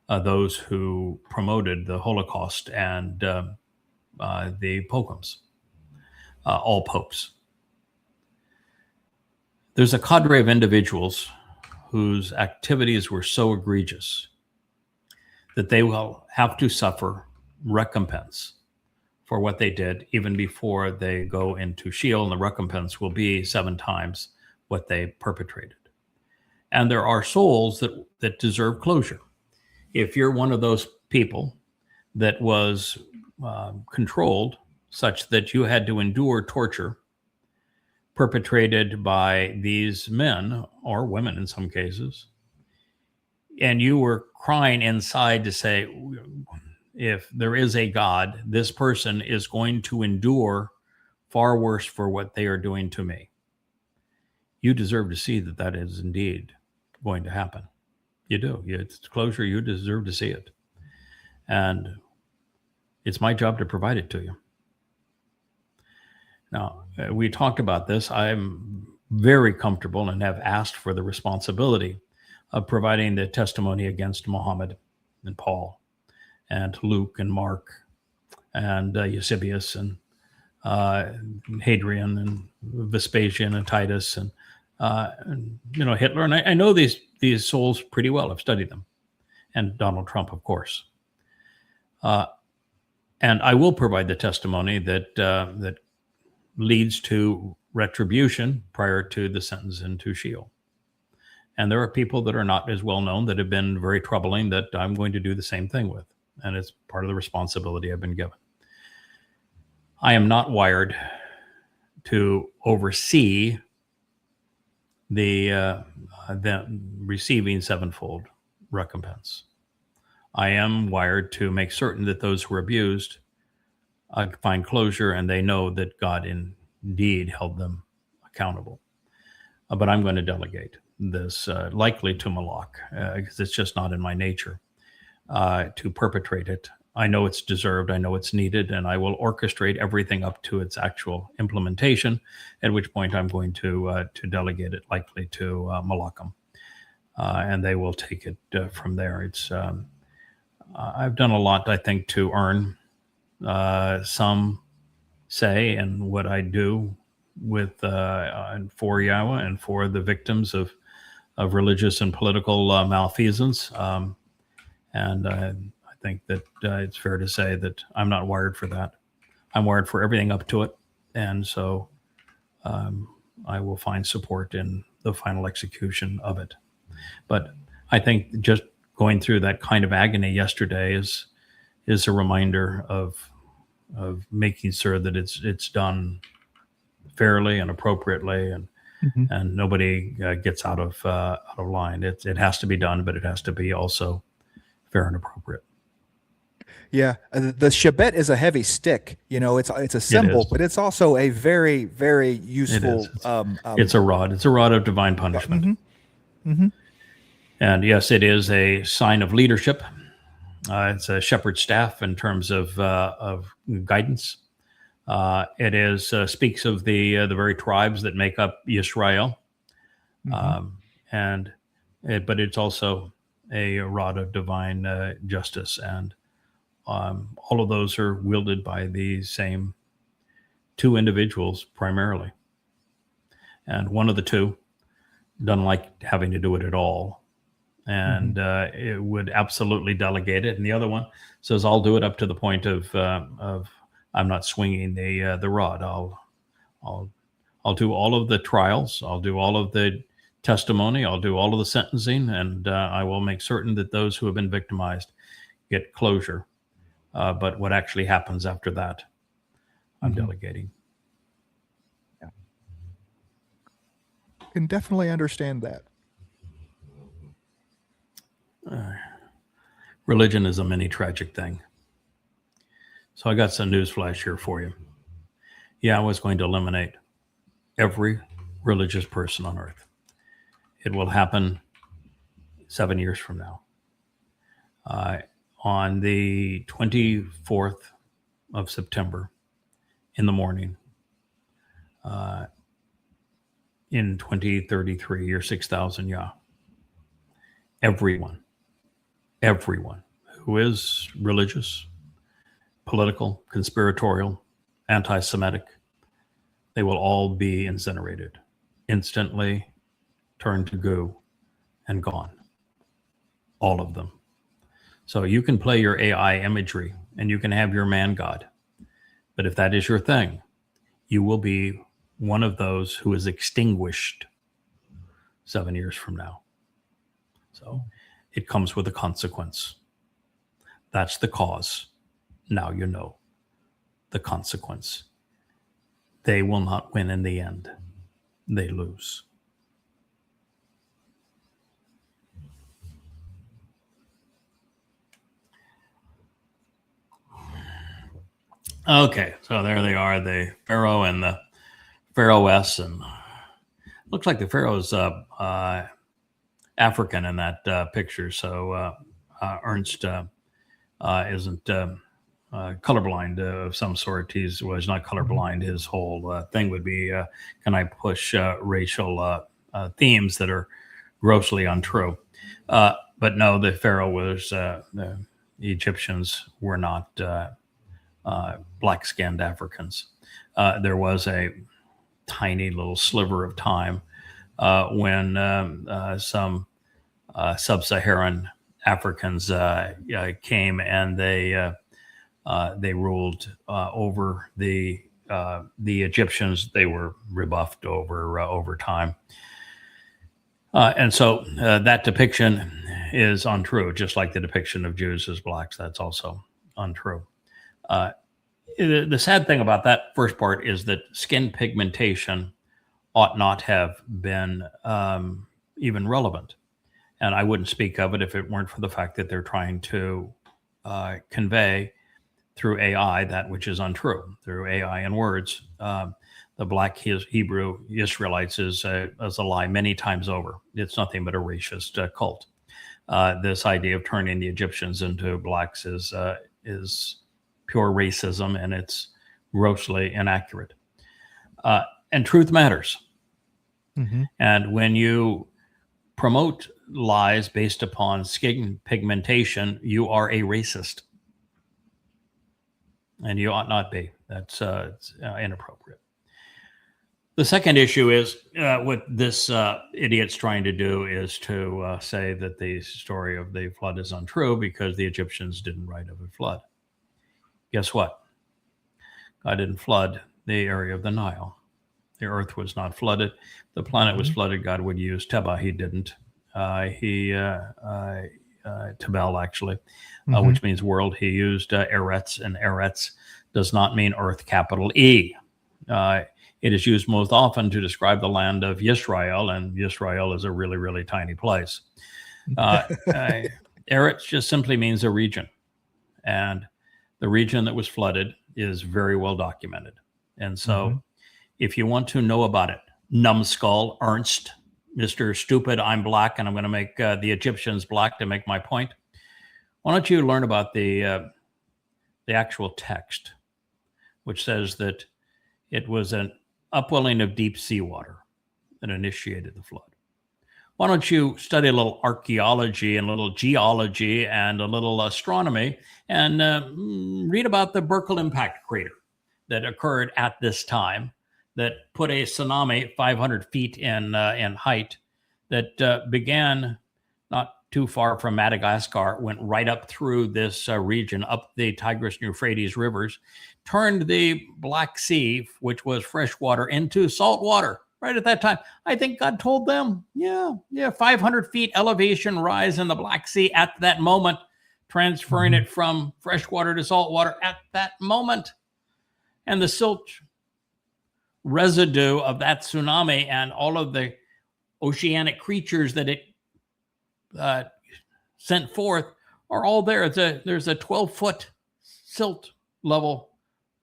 those who promoted the Holocaust and the pogroms, all popes. There's a cadre of individuals whose activities were so egregious that they will have to suffer recompense for what they did even before they go into Sheol, and the recompense will be 7 times what they perpetrated. And there are souls that deserve closure. If you're one of those people that was controlled such that you had to endure torture perpetrated by these men, or women in some cases, and you were crying inside to say, if there is a God, this person is going to endure far worse for what they are doing to me. You deserve to see that that is indeed going to happen. You do. It's closure. You deserve to see it. And it's my job to provide it to you. Now, we talked about this. I'm very comfortable and have asked for the responsibility of providing the testimony against Muhammad and Paul and Luke and Mark and Eusebius and Hadrian and Vespasian and Titus and Hitler. And I know these souls pretty well. I've studied them. And Donald Trump, of course. And I will provide the testimony that leads to retribution prior to the sentence into Sheol. And there are people that are not as well known that have been very troubling that I'm going to do the same thing with. And it's part of the responsibility I've been given. I am not wired to oversee the receiving sevenfold recompense. I am wired to make certain that those who are abused find closure and they know that God indeed held them accountable. But I'm going to delegate this likely to Malak because it's just not in my nature to perpetrate it. I know it's deserved, I know it's needed, and I will orchestrate everything up to its actual implementation, at which point I'm going to delegate it likely to Malakam. And they will take it from there. It's I've done a lot, I think, to earn some say in what I do with for YAHOWAH and for the victims of religious and political malfeasance. And I think that it's fair to say that I'm not wired for that. I'm wired for everything up to it. And so I will find support in the final execution of it. But I think just going through that kind of agony yesterday is a reminder of making sure that it's done fairly and appropriately, and nobody gets out of line. It has to be done, but it has to be also fair and appropriate. Yeah, the Shabbat is a heavy stick. It's a symbol, but it's also a very, very useful. It's a rod. It's a rod of divine punishment. And yes, it is a sign of leadership. It's a shepherd's staff in terms of guidance. It is speaks of the very tribes that make up Yisrael, but it's also a rod of divine justice, and all of those are wielded by the same two individuals primarily, and one of the two doesn't like having to do it at all, and it would absolutely delegate it, and the other one says, "I'll do it up to the point of I'm not swinging the rod. I'll do all of the trials. I'll do all of the testimony. I'll do all of the sentencing, and I will make certain that those who have been victimized get closure. But what actually happens after that, I'm delegating." Yeah. Can definitely understand that. Religion is a mini tragic thing. So I got some news flash here for you. Yeah, I was going to eliminate every religious person on earth. It will happen 7 years from now. On the 24th of September in the morning, in 2033, year 6000 Yah, everyone who is religious, political, conspiratorial, anti-Semitic, they will all be incinerated, instantly turned to goo and gone. All of them. So you can play your AI imagery and you can have your man God. But if that is your thing, you will be one of those who is extinguished 7 years from now. So it comes with a consequence. That's the cause. Now you know the consequence. They will not win in the end. They lose. Okay, so there they are, the Pharaoh and the Pharaohess, and looks like the Pharaoh's African in that picture. So Ernst isn't colorblind of some sort. He was not colorblind. His whole thing would be, can I push racial themes that are grossly untrue? But no, the Pharaoh was, the Egyptians were not black-skinned Africans. There was a tiny little sliver of time when some sub-Saharan Africans came, and they ruled over the Egyptians. They were rebuffed over time, and so that depiction is untrue, just like the depiction of Jews as blacks. That's also untrue. The sad thing about that first part is that skin pigmentation ought not have been even relevant. And I wouldn't speak of it if it weren't for the fact that they're trying to convey through AI that which is untrue, through AI and words. The black Hebrew Israelites is a lie many times over. It's nothing but a racist cult. This idea of turning the Egyptians into blacks is pure racism, and it's grossly inaccurate. And truth matters. Mm-hmm. And when you promote lies based upon skin pigmentation, you are a racist. And you ought not be. That's it's inappropriate. The second issue is what this idiot's trying to do is to say that the story of the flood is untrue because the Egyptians didn't write of a flood. Guess what? God didn't flood the area of the Nile. The earth was not flooded. The planet was flooded. God would use Teba. He didn't. Tebel, actually, which means world. He used Eretz, and Eretz does not mean earth, capital E. It is used most often to describe the land of Yisrael, and Yisrael is a really, really tiny place. Eretz just simply means a region. And the region that was flooded is very well documented. And so if you want to know about it, numbskull, Ernst, Mr. Stupid, I'm black, and I'm going to make the Egyptians black to make my point. Why don't you learn about the actual text, which says that it was an upwelling of deep seawater that initiated the flood. Why don't you study a little archaeology and a little geology and a little astronomy and read about the Berkel impact crater that occurred at this time that put a tsunami 500 feet in height that began not too far from Madagascar, went right up through this region, up the Tigris and Euphrates rivers, turned the Black Sea, which was fresh water, into salt water right at that time. I think God told them, 500 feet elevation rise in the Black Sea at that moment, transferring it from fresh water to salt water at that moment. And the silt residue of that tsunami and all of the oceanic creatures that it sent forth are all there. There's a 12-foot silt level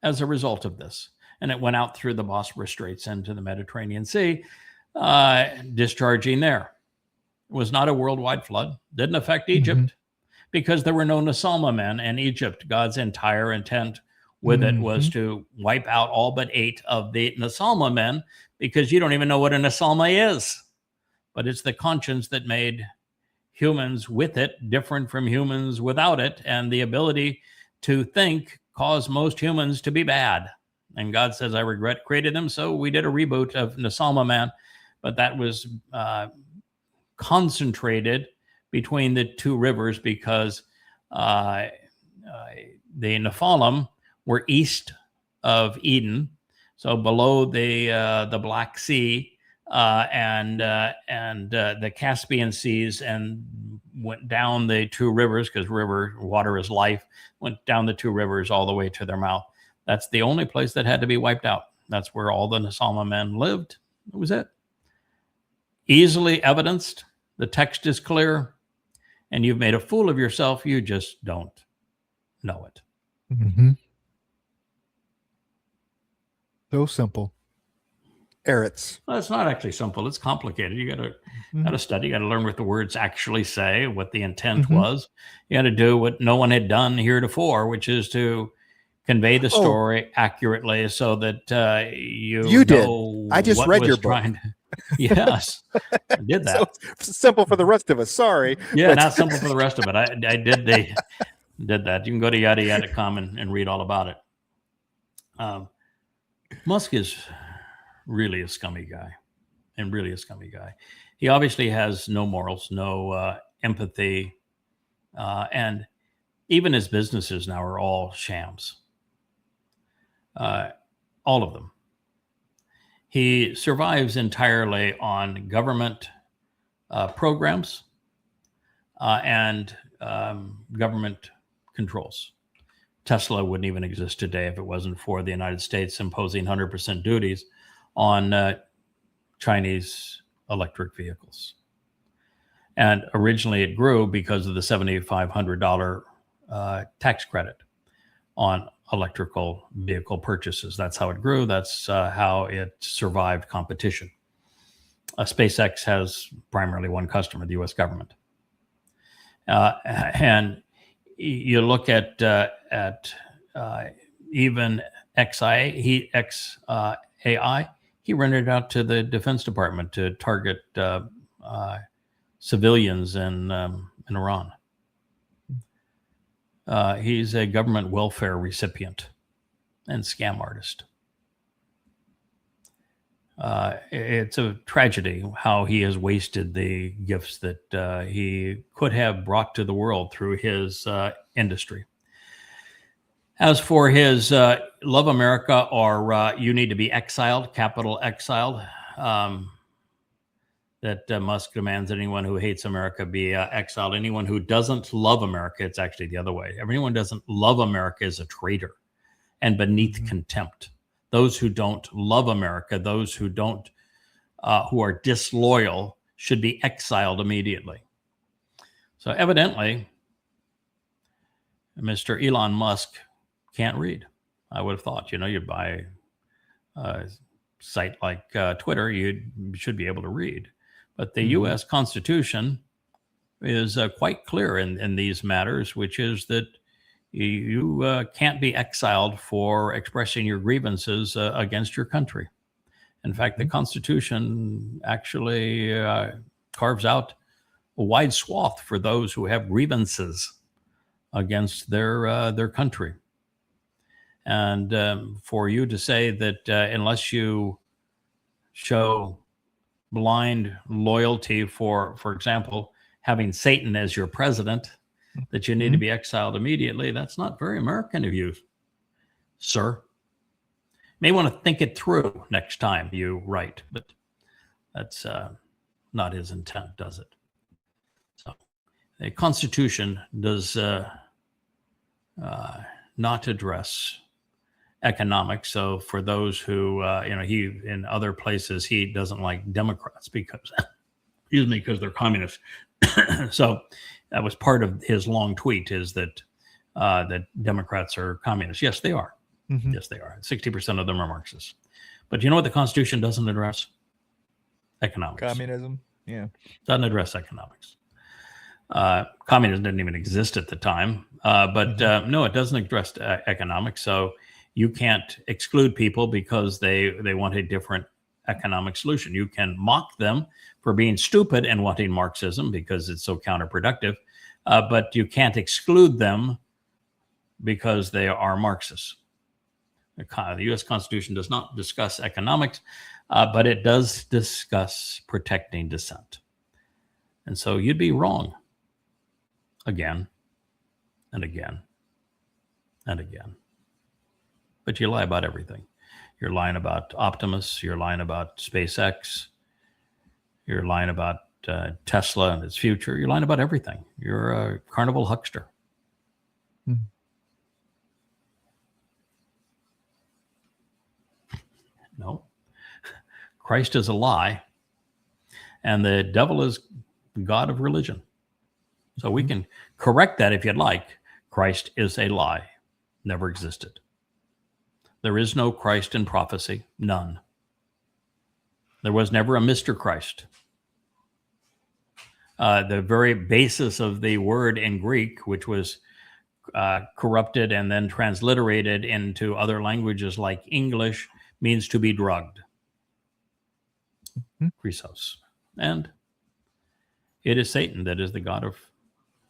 as a result of this. And it went out through the Bosphorus Straits into the Mediterranean Sea, discharging there. It was not a worldwide flood. Didn't affect Egypt because there were no Nasalma men in Egypt. God's entire intent with it was to wipe out all but 8 of the Nasalma men, because you don't even know what a Nasalma is. But it's the conscience that made humans with it different from humans without it, and the ability to think caused most humans to be bad. And God says, I regret created them, so we did a reboot of Nasalma man, but that was concentrated between the 2 rivers because the Nephilim were east of Eden, so below the Black Sea and the Caspian Seas, and went down the 2 rivers, because water is life, went down the 2 rivers all the way to their mouth. That's the only place that had to be wiped out. That's where all the Nasalma men lived. That was it. Easily evidenced. The text is clear. And you've made a fool of yourself. You just don't know it. So simple. Eretz. Well, it's not actually simple. It's complicated. You got to study. You got to learn what the words actually say, what the intent was. You got to do what no one had done heretofore, which is to convey the story accurately, so that you did. know I just what read was your book. Yes, I did that. So it's simple for the rest of us. Sorry. Yeah, not simple for the rest of it. I did that. You can go to YAHOWAH.com and read all about it. Musk is really a scummy guy, and really a scummy guy. He obviously has no morals, no empathy, and even his businesses now are all shams. All of them. He survives entirely on government programs and government controls. Tesla wouldn't even exist today if it wasn't for the United States imposing 100% duties on Chinese electric vehicles. And originally it grew because of the $7,500 tax credit on electrical vehicle purchases. That's how it grew. That's how it survived competition. SpaceX has primarily one customer, the U.S. government. And you look at even XAI, he rented out to the Defense Department to target civilians in Iran. He's a government welfare recipient and scam artist. It's a tragedy how he has wasted the gifts that he could have brought to the world through his industry. As for his love America or you need to be exiled, capital exiled, that Musk demands that anyone who hates America be exiled. Anyone who doesn't love America, it's actually the other way. Everyone who doesn't love America is a traitor and beneath contempt. Those who don't love America, those who don't, who are disloyal, should be exiled immediately. So evidently, Mr. Elon Musk can't read. I would have thought, you buy a site like Twitter, you should be able to read. But the U.S. Constitution is quite clear in these matters, which is that you can't be exiled for expressing your grievances against your country. In fact, the Constitution actually carves out a wide swath for those who have grievances against their country. And for you to say that unless you show blind loyalty for example, having Satan as your president, that you need to be exiled immediately, that's not very American of you, sir. May want to think it through next time you write, but that's not his intent, does it? So the Constitution does not address economics. So for those who, he in other places, he doesn't like Democrats because they're communists. So that was part of his long tweet, is that that Democrats are communists. Yes, they are. Yes, they are. 60% of them are Marxists. But you know what the Constitution doesn't address? Economics. Communism. Yeah. Doesn't address economics. Communism didn't even exist at the time. But no, it doesn't address economics. So you can't exclude people because they want a different economic solution. You can mock them for being stupid and wanting Marxism because it's so counterproductive, but you can't exclude them because they are Marxists. The U.S. Constitution does not discuss economics, but it does discuss protecting dissent. And so you'd be wrong again and again and again. But you lie about everything. You're lying about Optimus. You're lying about SpaceX. You're lying about Tesla and its future. You're lying about everything. You're a carnival huckster. No. Christ is a lie, and the devil is the god of religion. So we can correct that if you'd like. Christ is a lie. Never existed. There is no Christ in prophecy, none. There was never a Mr. Christ. The very basis of the word in Greek, which was corrupted and then transliterated into other languages like English, means to be drugged. Christos. And it is Satan that is the god of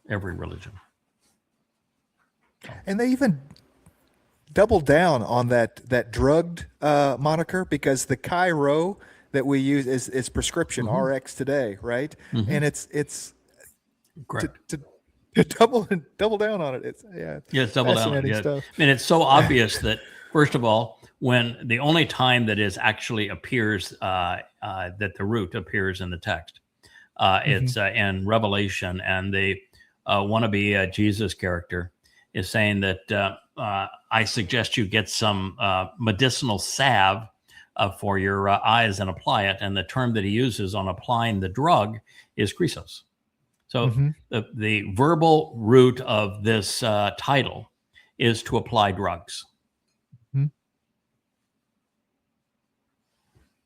every religion. And they even doubled down on that drugged moniker, because the Chi-Rho that we use is prescription RX today, right? And it's correct. To double down on it. It's double down. Yeah. Stuff. I mean, it's so obvious that, first of all, when the only time that is actually appears that the root appears in the text, it's in Revelation, and the wannabe Jesus character is saying that I suggest you get some medicinal salve for your eyes and apply it. And the term that he uses on applying the drug is Christos. So the verbal root of this title is to apply drugs.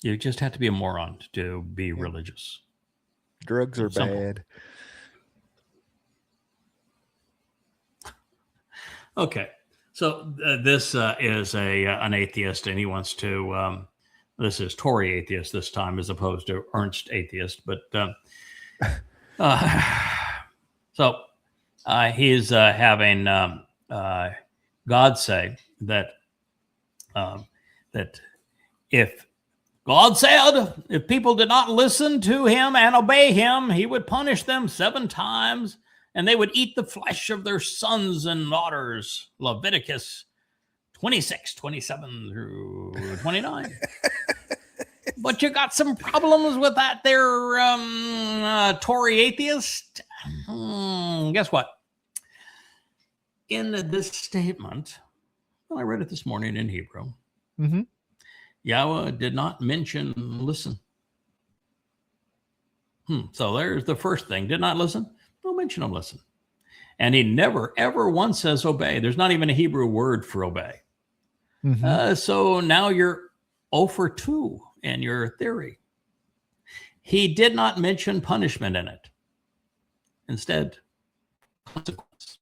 You just have to be a moron to be religious. Drugs are Simple. bad. Okay, so this is an atheist, and he wants to. This is Tory atheist this time, as opposed to Ernst atheist. But so he's having God say that that if God said if people did not listen to him and obey him, he would punish them 7 times. And they would eat the flesh of their sons and daughters. Leviticus 26, 27 through 29. But you got some problems with that there, Tory atheist. Guess what? In this statement, well, I read it this morning in Hebrew. Yahweh did not mention listen. So there's the first thing. Did not listen. No mention of listen. And he never, ever once says obey. There's not even a Hebrew word for obey. So now you're 0 for 2 in your theory. He did not mention punishment in it. Instead, consequence.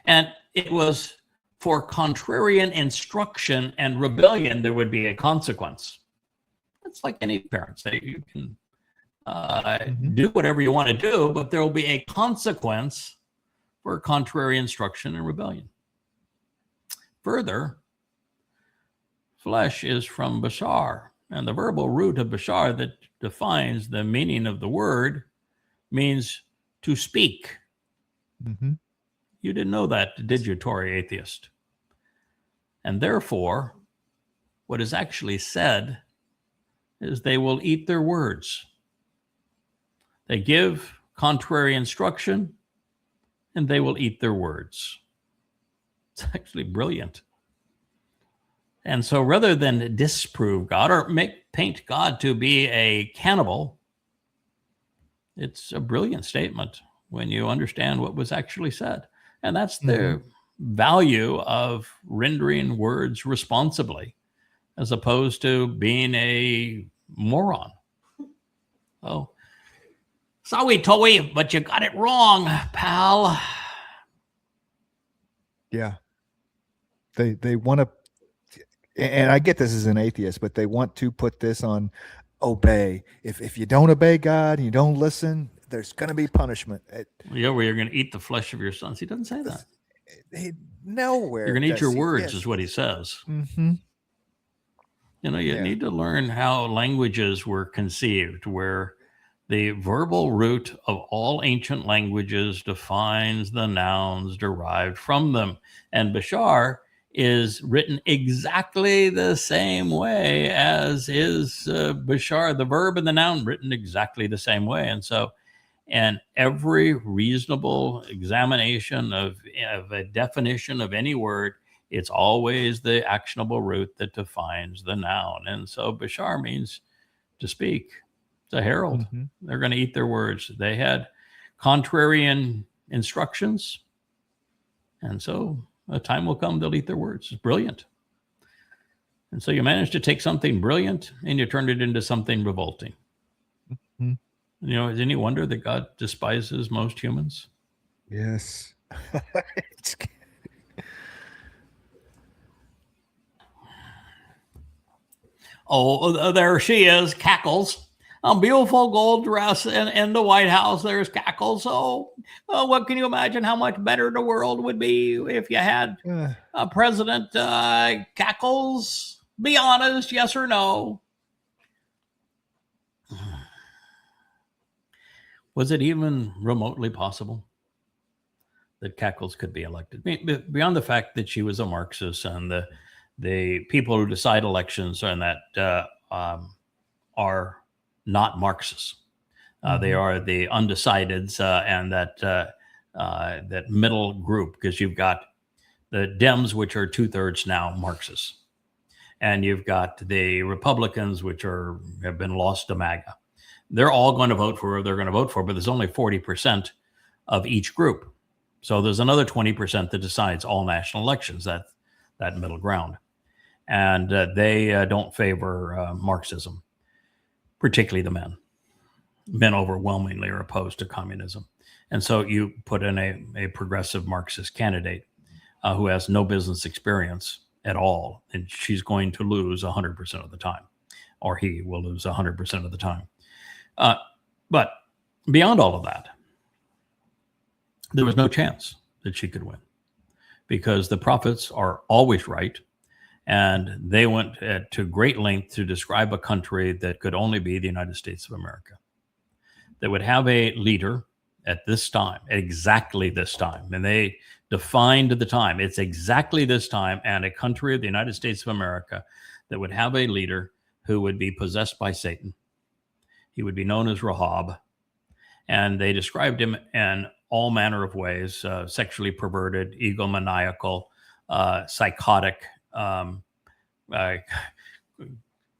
And it was for contrarian instruction and rebellion, there would be a consequence. It's like any parent. Say you can do whatever you want to do, but there will be a consequence for contrary instruction and rebellion. Further, flesh is from bashar, and the verbal root of bashar that defines the meaning of the word means to speak. You didn't know that, did you, Tory atheist? And therefore, what is actually said is they will eat their words. They give contrary instruction, and they will eat their words. It's actually brilliant. And so rather than disprove God or paint God to be a cannibal, it's a brilliant statement when you understand what was actually said. And that's the value of rendering words responsibly, as opposed to being a moron. Oh, sorry, Toey, but you got it wrong, pal. Yeah. They want to, and I get this as an atheist, but they want to put this on obey. If you don't obey God and you don't listen, there's going to be punishment. Yeah, where you're going to eat the flesh of your sons. He doesn't say that. Nowhere. You're going to eat your words, is what he says. You know, you need to learn how languages were conceived, where the verbal root of all ancient languages defines the nouns derived from them. And bashar is written exactly the same way as is bashar, the verb and the noun written exactly the same way. And so, and every reasonable examination of a definition of any word, it's always the actionable root that defines the noun. And so bashar means to speak. It's a herald. They're going to eat their words. They had contrarian instructions. And so a time will come they'll eat their words. It's brilliant. And so you managed to take something brilliant and you turned it into something revolting. Mhm. You know, is any wonder that God despises most humans? Yes. Oh, there she is, Cackles. A beautiful gold dress in the White House. There's Cackles. Oh, what can you imagine how much better the world would be if you had President Cackles? Be honest, yes or no? Was it even remotely possible that Cackles could be elected? Beyond the fact that she was a Marxist and the people who decide elections and that are not Marxists. They are the undecideds and that middle group, because you've got the Dems, which are 2/3 now Marxists, and you've got the Republicans, which have been lost to MAGA. They're all going to vote for who they're going to vote for, but there's only 40% of each group. So there's another 20% that decides all national elections, that middle ground. And they don't favor Marxism, particularly the men. Men overwhelmingly are opposed to communism. And so you put in a progressive Marxist candidate who has no business experience at all, and she's going to lose 100% of the time, or he will lose 100% of the time. But beyond all of that, there was no chance that she could win, because the prophets are always right. And they went to great length to describe a country that could only be the United States of America, that would have a leader at this time, exactly this time. And they defined the time. It's exactly this time, and a country of the United States of America that would have a leader who would be possessed by Satan. He would be known as Rahab. And they described him in all manner of ways, sexually perverted, egomaniacal, psychotic,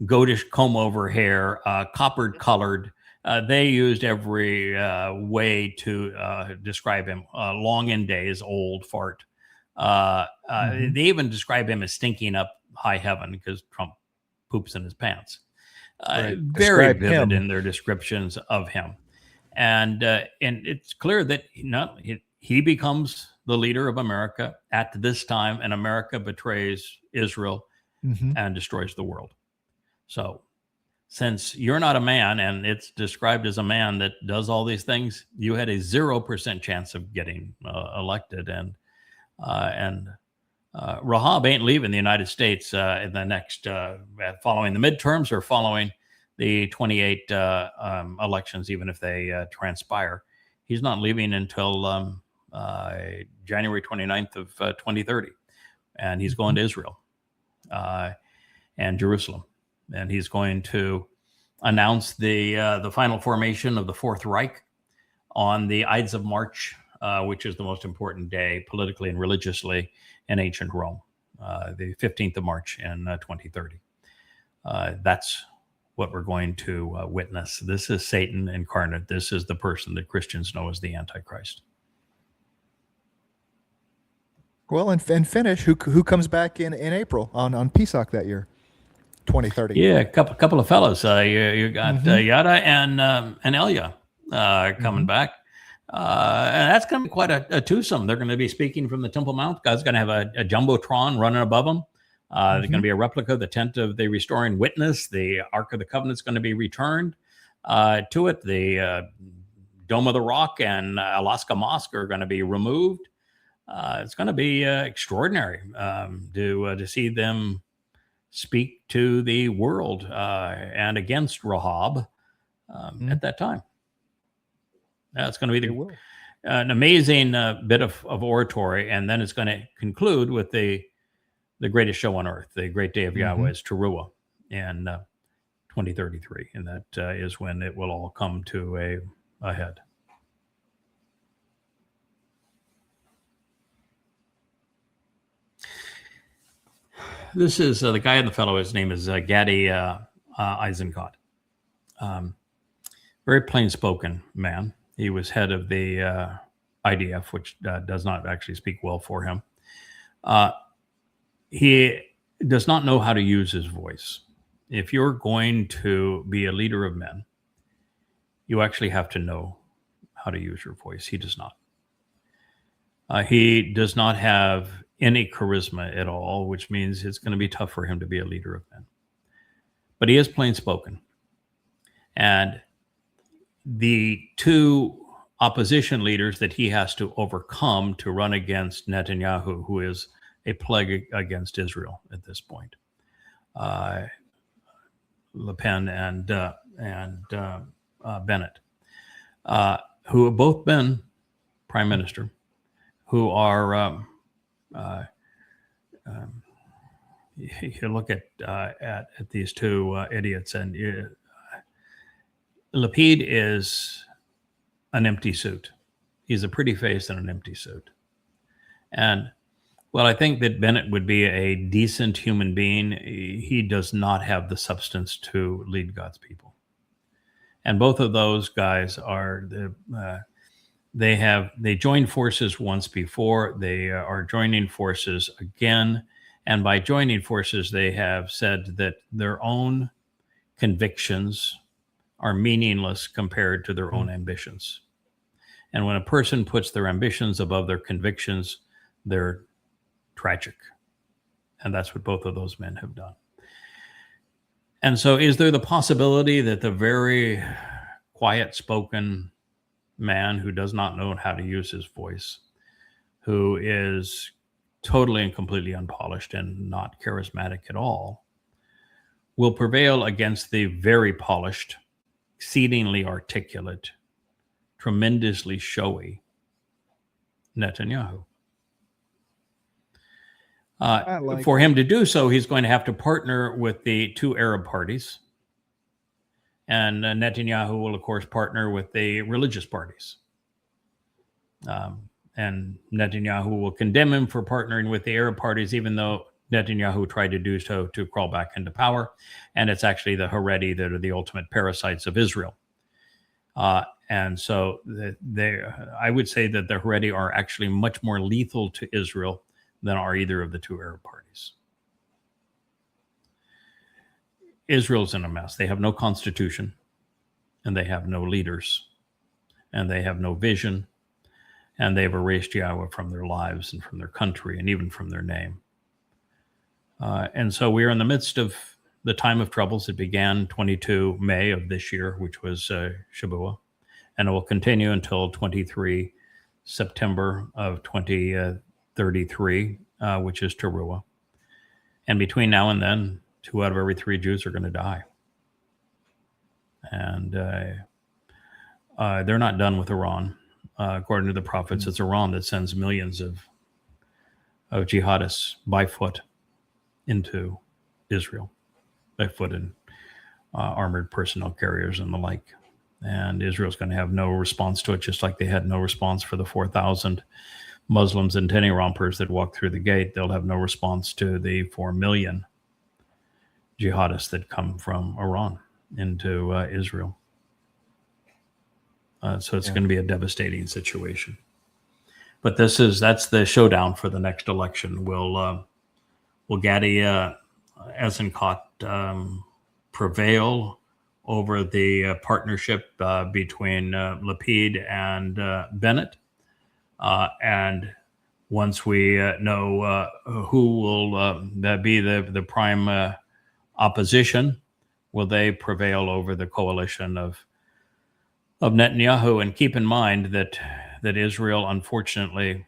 goatish comb-over hair, coppered colored. They used every way to describe him. Long in days, old, fart. They even describe him as stinking up high heaven because Trump poops in his pants. Right. Very Describe vivid him. in their descriptions of him. And it's clear that he becomes the leader of America at this time, and America betrays Israel and destroys the world. So since you're not a man, and it's described as a man that does all these things, you had a 0% chance of getting elected. And Rahab ain't leaving the United States in the next, following the midterms or following the 28 elections, even if they transpire. He's not leaving until January 29th of 2030. And he's going to Israel and Jerusalem. And he's going to announce the final formation of the Fourth Reich on the Ides of March, which is the most important day politically and religiously in ancient Rome, the 15th of March in 2030. That's what we're going to witness. This is Satan incarnate. This is the person that Christians know as the Antichrist. Well, and finish. Who comes back in April on Pesach that year, 2030? Yeah, a couple of fellows. You got YAHOWAH and Elia coming back. And that's going to be quite a twosome. They're going to be speaking from the Temple Mount. God's going to have a jumbotron running above them. There's going to be a replica of the tent of the restoring witness. The Ark of the Covenant is going to be returned to it. The Dome of the Rock and Alaska Mosque are going to be removed. It's going to be extraordinary to see them speak to the world and against Rahab at that time. It's going to be an amazing bit of oratory, and then it's going to conclude with the greatest show on earth, the great day of Yahweh's Towrah in 2033, and that is when it will all come to a head. This is the guy and the fellow. His name is Gadi Eisenkot. Very plain-spoken man. He was head of the IDF, which does not actually speak well for him. He does not know how to use his voice. If you're going to be a leader of men, you actually have to know how to use your voice. He does not. He does not have any charisma at all, which means it's going to be tough for him to be a leader of men. But he is plain spoken. And the two opposition leaders that he has to overcome to run against Netanyahu, who is a plague against Israel at this point, Le Pen and Bennett, who have both been prime minister, who are you look at these two idiots, and Lapid is an empty suit. He's a pretty face in an empty suit. And well, I think that Bennett would be a decent human being. He does not have the substance to lead God's people. And both of those guys are they joined forces once before. They are joining forces again. And by joining forces, they have said that their own convictions are meaningless compared to their own ambitions. And when a person puts their ambitions above their convictions, they're tragic. And that's what both of those men have done. And so is there the possibility that the very quiet-spoken man who does not know how to use his voice, who is totally and completely unpolished and not charismatic at all, will prevail against the very polished, exceedingly articulate, tremendously showy Netanyahu? For him to do so, he's going to have to partner with the two Arab parties. And Netanyahu will, of course, partner with the religious parties. And Netanyahu will condemn him for partnering with the Arab parties, even though Netanyahu tried to do so to crawl back into power. And it's actually the Haredi that are the ultimate parasites of Israel. And so I would say that the Haredi are actually much more lethal to Israel than are either of the two Arab parties. Israel's in a mess. They have no constitution, and they have no leaders, and they have no vision, and they've erased YAHOWAH from their lives and from their country and even from their name. And so we are in the midst of the time of troubles. It began 22 May of this year, which was Shabuah, and it will continue until 23 September of 2033, which is Towrah. And between now and then, 2 out of every 3 Jews are going to die. And they're not done with Iran. According to the prophets, it's Iran that sends millions of jihadists by foot into Israel, by foot in armored personnel carriers and the like. And Israel's going to have no response to it, just like they had no response for the 4,000 Muslims and tenny rompers that walked through the gate. They'll have no response to the 4 million jihadists that come from Iran into Israel. So it's going to be a devastating situation. But that's the showdown for the next election. Will Gadi Eisenkot prevail over the partnership between Lapid and Bennett? And once we know who will be the prime opposition, will they prevail over the coalition of Netanyahu? And keep in mind that Israel, unfortunately,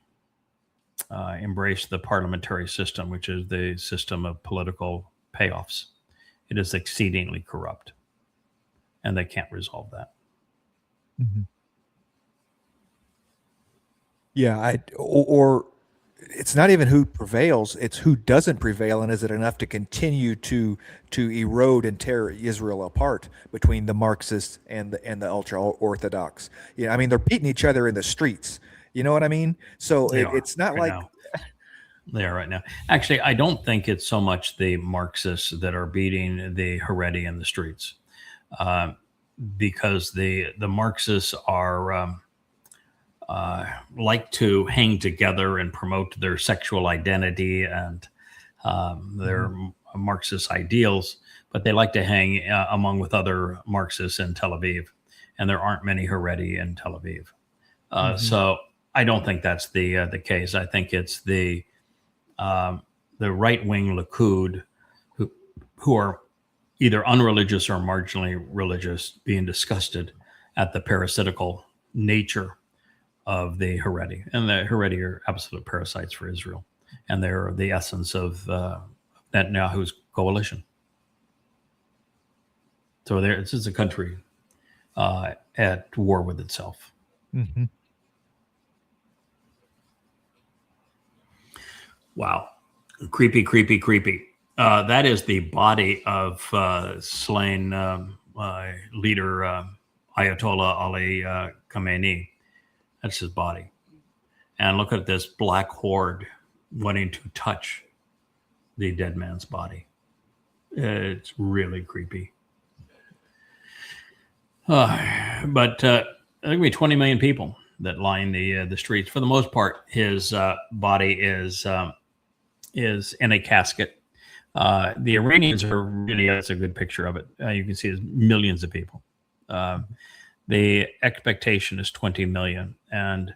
embraced the parliamentary system, which is the system of political payoffs. It is exceedingly corrupt, and they can't resolve that. Mm-hmm. Yeah, or it's not even who prevails; it's who doesn't prevail, and is it enough to continue to erode and tear Israel apart between the Marxists and the ultra orthodox? Yeah, I mean they're beating each other in the streets. You know what I mean? So it's not right like now. They are right now. Actually, I don't think it's so much the Marxists that are beating the Haredi in the streets, because the Marxists are. Like to hang together and promote their sexual identity and They're Marxist ideals, but they like to hang among with other Marxists in Tel Aviv, and there aren't many Haredi in Tel Aviv. So I don't think that's the case. I think it's the right-wing Likud who are either unreligious or marginally religious being disgusted at the parasitical nature of the Haredi. And the Haredi are absolute parasites for Israel. And they're the essence of Netanyahu's coalition. So this is a country at war with itself. Mm-hmm. Wow. Creepy, creepy, creepy. That is the body of slain leader Ayatollah Ali Khamenei. That's his body. And look at this black horde wanting to touch the dead man's body. It's really creepy. But there's going to be 20 million people that line the streets. For the most part, his body is in a casket. The Iranians are really, that's a good picture of it. You can see there's millions of people. The expectation is 20 million. And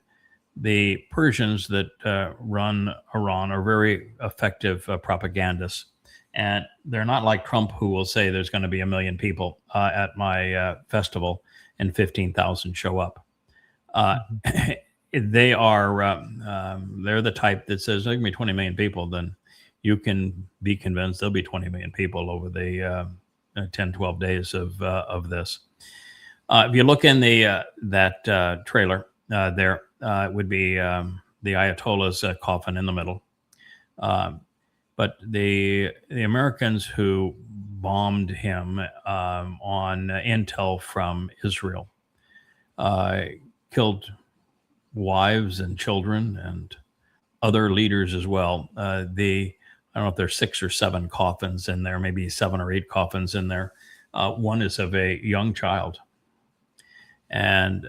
the Persians that run Iran are very effective propagandists. And they're not like Trump, who will say there's going to be 1 million people at my festival and 15,000 show up. They are, they're the type that says there's going to be 20 million people, then you can be convinced there'll be 20 million people over the 10, 12 days of this. If you look in that trailer, there would be the Ayatollah's coffin in the middle. But the Americans who bombed him on intel from Israel killed wives and children and other leaders as well. I don't know if there's 6 or 7 coffins in there, maybe 7 or 8 coffins in there. One is of a young child. And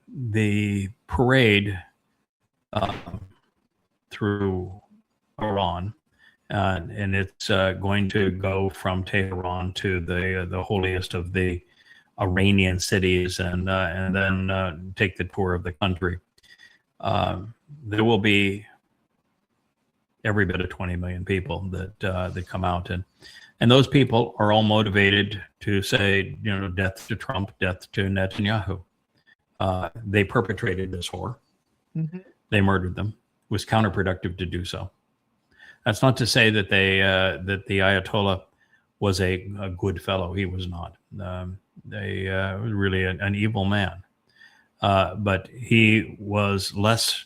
the parade through Iran, and it's going to go from Tehran to the holiest of the Iranian cities, and then take the tour of the country. There will be every bit of 20 million people that come out, and those people are all motivated to say, death to Trump, death to Netanyahu. They perpetrated this horror. Mm-hmm. They murdered them. It was counterproductive to do so. That's not to say that that the Ayatollah was a good fellow. He was not. He was really an evil man. But he was less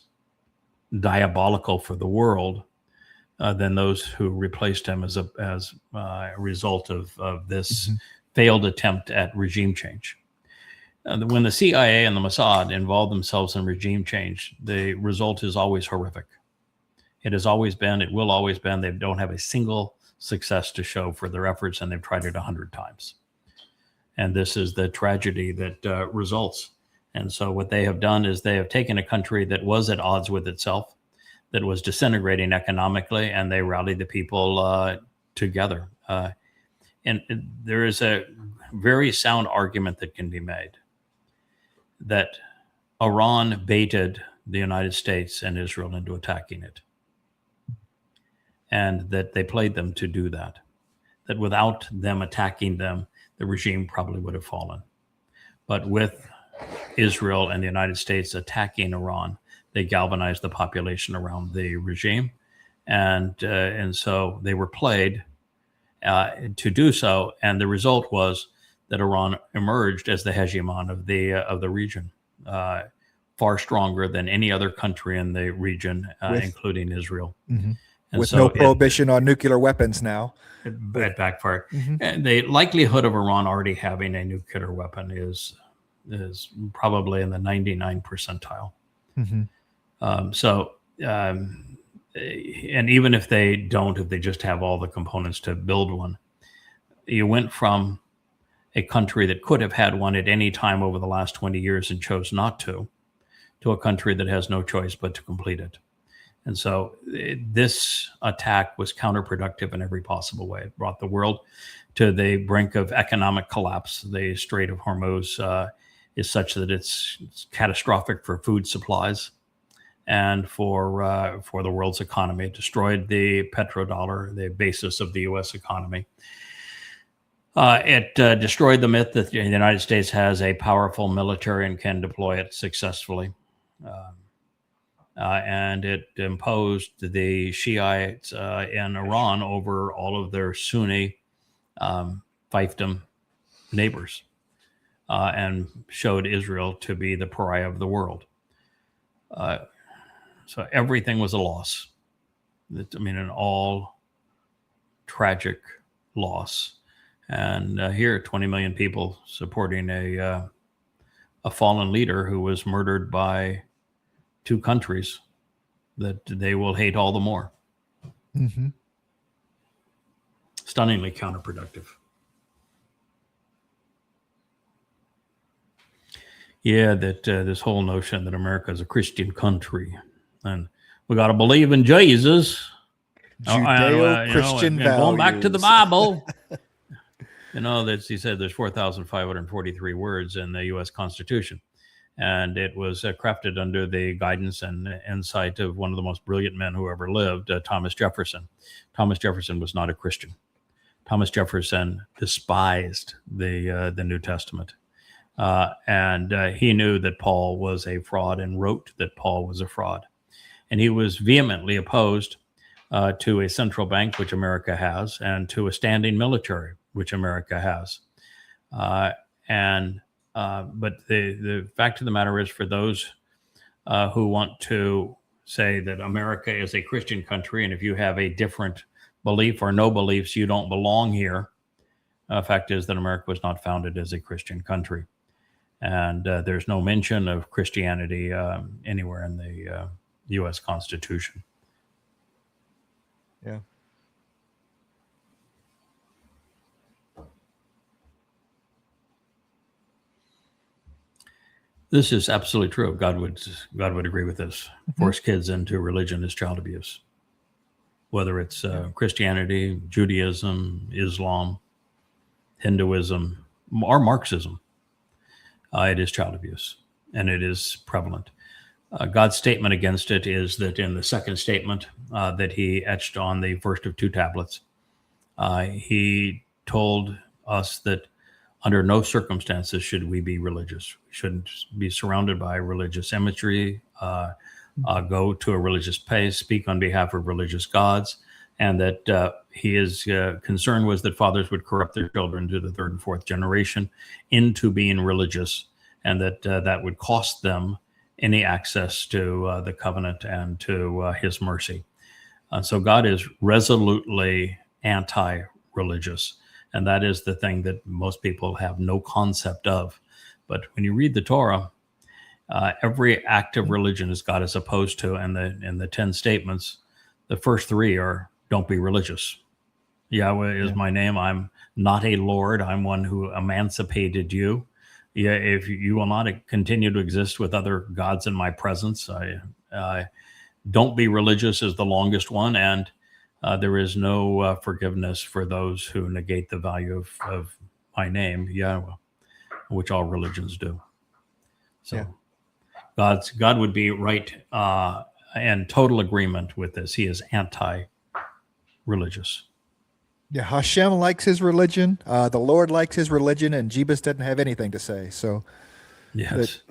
diabolical for the world than those who replaced him as a result of this failed attempt at regime change. When the CIA and the Mossad involve themselves in regime change, the result is always horrific. It has always been, it will always be. They don't have a single success to show for their efforts, and they've tried it 100 times. And this is the tragedy that results. And so what they have done is they have taken a country that was at odds with itself, that was disintegrating economically, and they rallied the people together. And there is a very sound argument that can be made that Iran baited the United States and Israel into attacking it, and that they played them to do that, that without them attacking them, the regime probably would have fallen. But with Israel and the United States attacking Iran, they galvanized the population around the regime. And so they were played to do so. And the result was that Iran emerged as the hegemon of the region, far stronger than any other country in the region, including Israel. Mm-hmm. With so no prohibition on nuclear weapons now. It backfired. Mm-hmm. And the likelihood of Iran already having a nuclear weapon is probably in the 99 percentile. Mm-hmm. And even if they don't, if they just have all the components to build one, you went from a country that could have had one at any time over the last 20 years and chose not to a country that has no choice but to complete it. And so this attack was counterproductive in every possible way. It brought the world to the brink of economic collapse. The Strait of Hormuz is such that it's catastrophic for food supplies and for the world's economy. It destroyed the petrodollar, the basis of the U.S. economy. It destroyed the myth that the United States has a powerful military and can deploy it successfully. And it imposed the Shiites in Iran over all of their Sunni fiefdom neighbors, and showed Israel to be the pariah of the world. So everything was a loss. An all tragic loss. And here, 20 million people supporting a fallen leader who was murdered by two countries that they will hate all the more. Mm-hmm. Stunningly counterproductive. Yeah, that this whole notion that America is a Christian country and we got to believe in Jesus. Judeo-Christian values. Going back to the Bible. That he said there's 4,543 words in the U.S. Constitution. And it was crafted under the guidance and insight of one of the most brilliant men who ever lived, Thomas Jefferson. Thomas Jefferson was not a Christian. Thomas Jefferson despised the New Testament. And he knew that Paul was a fraud and wrote that Paul was a fraud. And he was vehemently opposed to a central bank, which America has, and to a standing military, which America has. But the fact of the matter is, for those who want to say that America is a Christian country, and if you have a different belief or no beliefs, you don't belong here. Fact is that America was not founded as a Christian country. And there's no mention of Christianity anywhere in the U.S. Constitution. Yeah. This is absolutely true. God would agree with this. Force kids into religion is child abuse. Whether it's Christianity, Judaism, Islam, Hinduism, or Marxism, it is child abuse, and it is prevalent. God's statement against it is that in the second statement that he etched on the first of two tablets, he told us that under no circumstances should we be religious. We shouldn't be surrounded by religious imagery, go to a religious place, speak on behalf of religious gods, and that his concern was that fathers would corrupt their children to the third and fourth generation into being religious, and that would cost them any access to the covenant and to his mercy. So God is resolutely anti-religious. And that is the thing that most people have no concept of. But when you read the Torah, every act of religion is God is opposed to. And the 10 statements, the first 3 are, don't be religious. Yahweh is my name. I'm not a Lord. I'm one who emancipated you. Yeah, if you will not continue to exist with other gods in my presence, don't be religious is the longest one. And there is no forgiveness for those who negate the value of my name, Yahweh, which all religions do. So God would be right and total agreement with this. He is anti-religious. Yeah, Hashem likes his religion. The Lord likes his religion, and Jebus doesn't have anything to say. So, yes.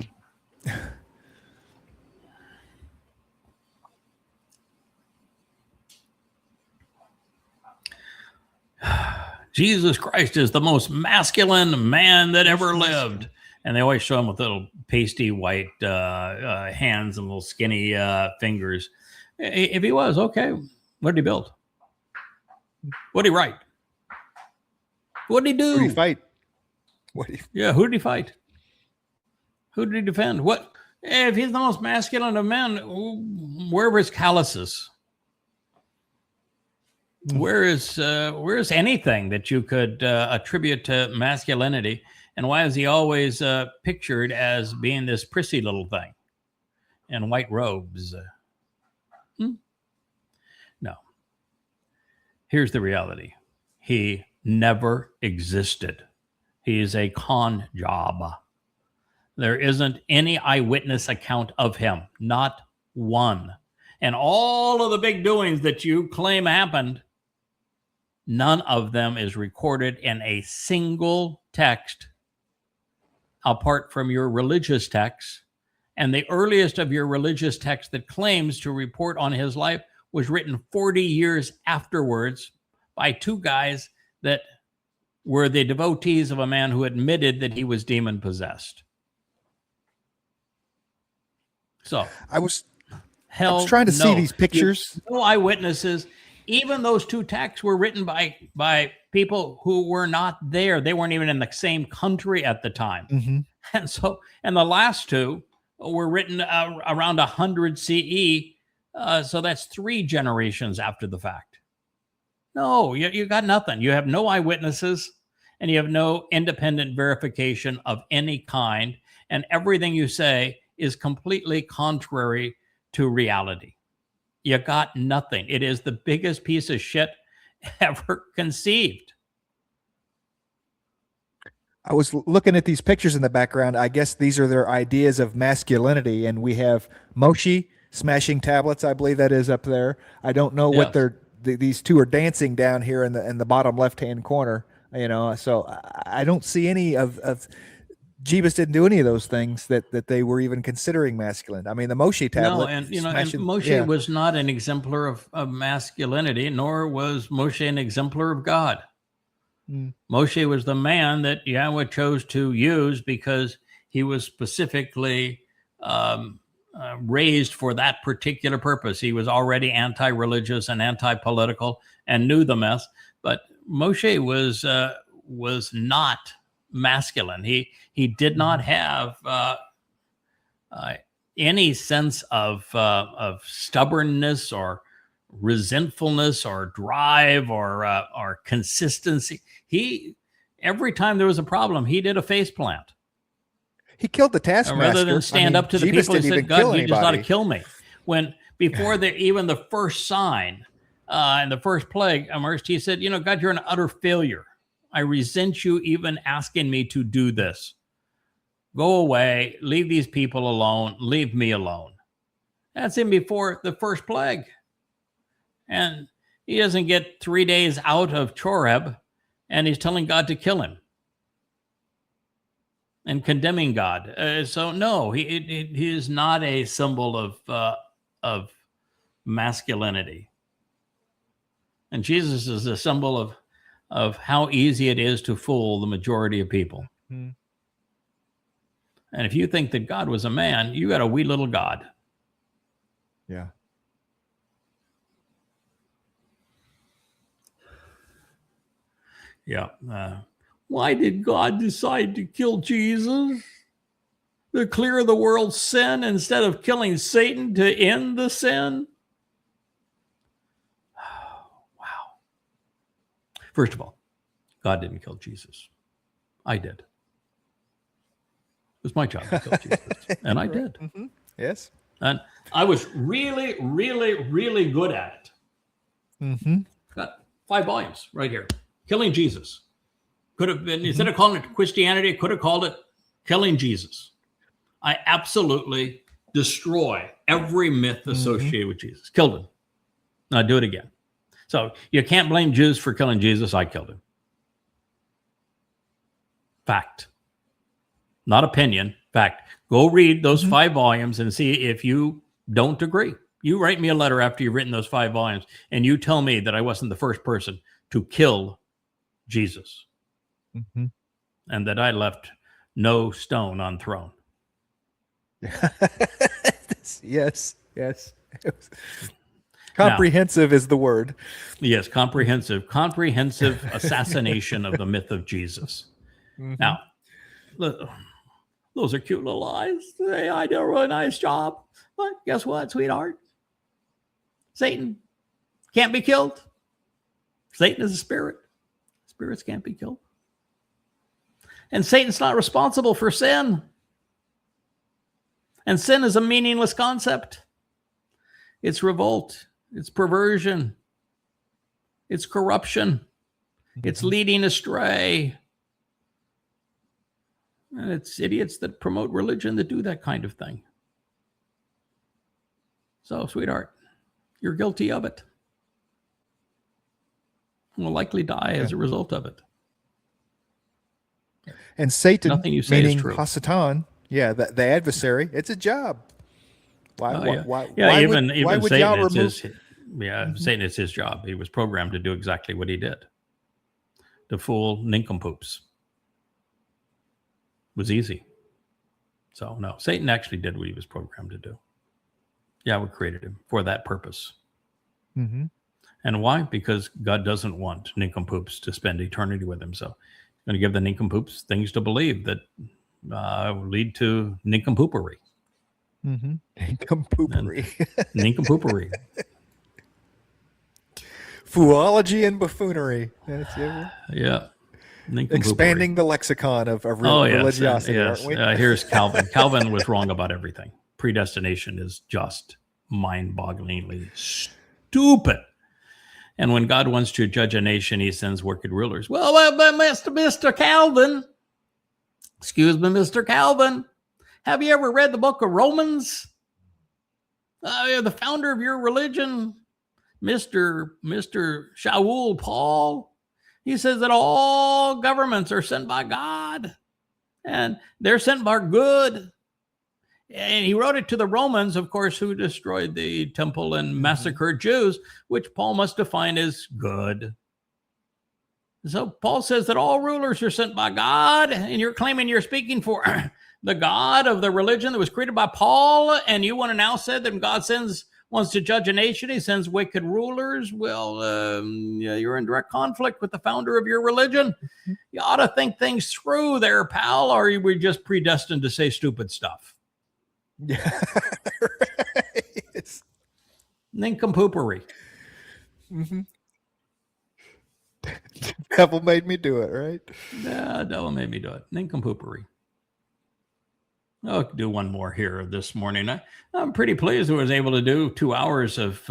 Jesus Christ is the most masculine man that ever lived. And they always show him with little pasty white hands and little skinny fingers. If he was, okay, what did he build? What did he write? What did he do? Who did he fight? Who did he fight? Who did he defend? What? If he's the most masculine of men, where were his calluses? Where is anything that you could attribute to masculinity? And why is he always pictured as being this prissy little thing in white robes? Here's the reality. He never existed. He is a con job. There isn't any eyewitness account of him, not one. And all of the big doings that you claim happened, none of them is recorded in a single text apart from your religious texts. And the earliest of your religious text that claims to report on his life was written 40 years afterwards by two guys that were the devotees of a man who admitted that he was demon possessed. So I was trying to see these pictures. No eyewitnesses. Even those two texts were written by people who were not there. They weren't even in the same country at the time. Mm-hmm. And the last two were written around 100 CE. So that's 3 generations after the fact. No, you got nothing. You have no eyewitnesses, and you have no independent verification of any kind. And everything you say is completely contrary to reality. You got nothing. It is the biggest piece of shit ever conceived. I was looking at these pictures in the background. I guess these are their ideas of masculinity. And we have Moshe smashing tablets. I believe that is up there. I don't know what these two are dancing down here in the bottom left-hand corner, so I don't see any of Jeebus didn't do any of those things that they were even considering masculine. I mean, the Moshe tablet. No, and Moshe was not an exemplar of masculinity, nor was Moshe an exemplar of God. Moshe was the man that Yahweh chose to use because he was specifically raised for that particular purpose. He was already anti-religious and anti-political and knew the mess. But Moshe was not masculine. He did not have any sense of stubbornness or resentfulness or drive or consistency. Every time there was a problem, he did a face plant. He killed the taskmaster. Rather than stand up to the people and say, God, you just ought to kill me. When before even the first sign and the first plague emerged, he said, God, you're an utter failure. I resent you even asking me to do this. Go away. Leave these people alone. Leave me alone. That's him before the first plague. And he doesn't get 3 days out of Choreb, and he's telling God to kill him and condemning God. So no, he is not a symbol of masculinity. And Jesus is a symbol of how easy it is to fool the majority of people. And if you think that God was a man, you got a wee little God. Yeah. Yeah. Why did God decide to kill Jesus? To clear the world's sin instead of killing Satan to end the sin? Wow. First of all, God didn't kill Jesus. I did. It was my job to kill Jesus. And I did. Mm-hmm. Yes. And I was really, really, really good at it. Mm-hmm. Got 5 volumes right here. Killing Jesus. Could have been, instead of calling it Twistianity, could have called it Killing Jesus. I absolutely destroy every myth associated with Jesus. Killed him. And I do it again. So you can't blame Jews for killing Jesus. I killed him. Fact. Not opinion. Fact. Go read those 5 volumes and see if you don't agree. You write me a letter after you've written those 5 volumes and you tell me that I wasn't the first person to kill Jesus. And that I left no stone unthrown. Yes. Comprehensive is the word. Yes, comprehensive assassination of the myth of Jesus. Now, those are cute little eyes. Hey, I did a really nice job. But guess what, sweetheart? Satan can't be killed. Satan is a spirit. Spirits can't be killed. And Satan's not responsible for sin. And sin is a meaningless concept. It's revolt. It's perversion. It's corruption. It's leading astray. And it's idiots that promote religion that do that kind of thing. So, sweetheart, you're guilty of it. Will likely die as a result of it. And Satan, nothing you say meaning is true. Hasatan, the adversary, it's a job. Why would Satan, y'all remove? Satan, it's his job. He was programmed to do exactly what he did. To fool nincompoops. It was easy. So, no, Satan actually did what he was programmed to do. Yahweh created him for that purpose. Mm-hmm. And why? Because God doesn't want nincompoops to spend eternity with him. So he's going to give the nincompoops things to believe that lead to nincompoopery. Mm-hmm. Nincompoopery. Nincompoopery. Foology and buffoonery. That's it. Yeah. Expanding the lexicon of religiosity, yes. aren't we? Here's Calvin. Calvin was wrong about everything. Predestination is just mind-bogglingly stupid. And when God wants to judge a nation, he sends wicked rulers. Well, but Mr. Calvin, excuse me, Mr. Calvin, have you ever read the book of Romans? The founder of your religion, Mr. Shaul Paul, he says that all governments are sent by God and they're sent by good. And he wrote it to the Romans, of course, who destroyed the temple and massacred Jews, which Paul must define as good. So Paul says that all rulers are sent by God, and you're claiming you're speaking for the God of the religion that was created by Paul, and you want to now say that when God wants to judge a nation, he sends wicked rulers. Well, you're in direct conflict with the founder of your religion. You ought to think things through there, pal, or are we just predestined to say stupid stuff? Yeah. Right. Nincompoopery. Mm-hmm. Devil made me do it, right? Yeah, devil made me do it. Nincompoopery. I'll do one more here this morning. I'm pretty pleased I was able to do 2 hours of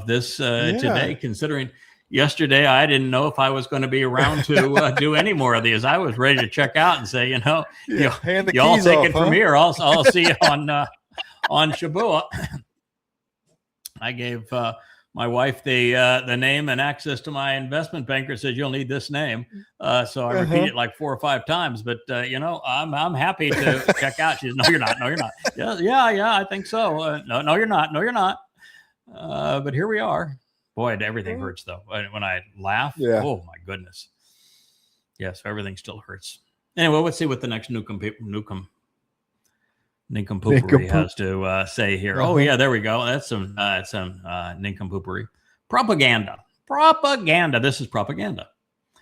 this today, considering yesterday I didn't know if I was going to be around to do any more of these. I was ready to check out and say, y'all take it from here. I'll see you on Shabuah. I gave my wife the name and access to my investment banker. Says you'll need this name, so I repeat it like 4 or 5 times. But I'm happy to check out. She says, "No, you're not. No, you're not." Yeah, I think so. No, you're not. No, you're not. But here we are. Boy, everything hurts though. When I laugh, oh my goodness. Yeah, so everything still hurts. Anyway, let's see what the next nincompoop has to say here. Oh yeah, there we go. That's some nincompoopery. Propaganda. This is propaganda.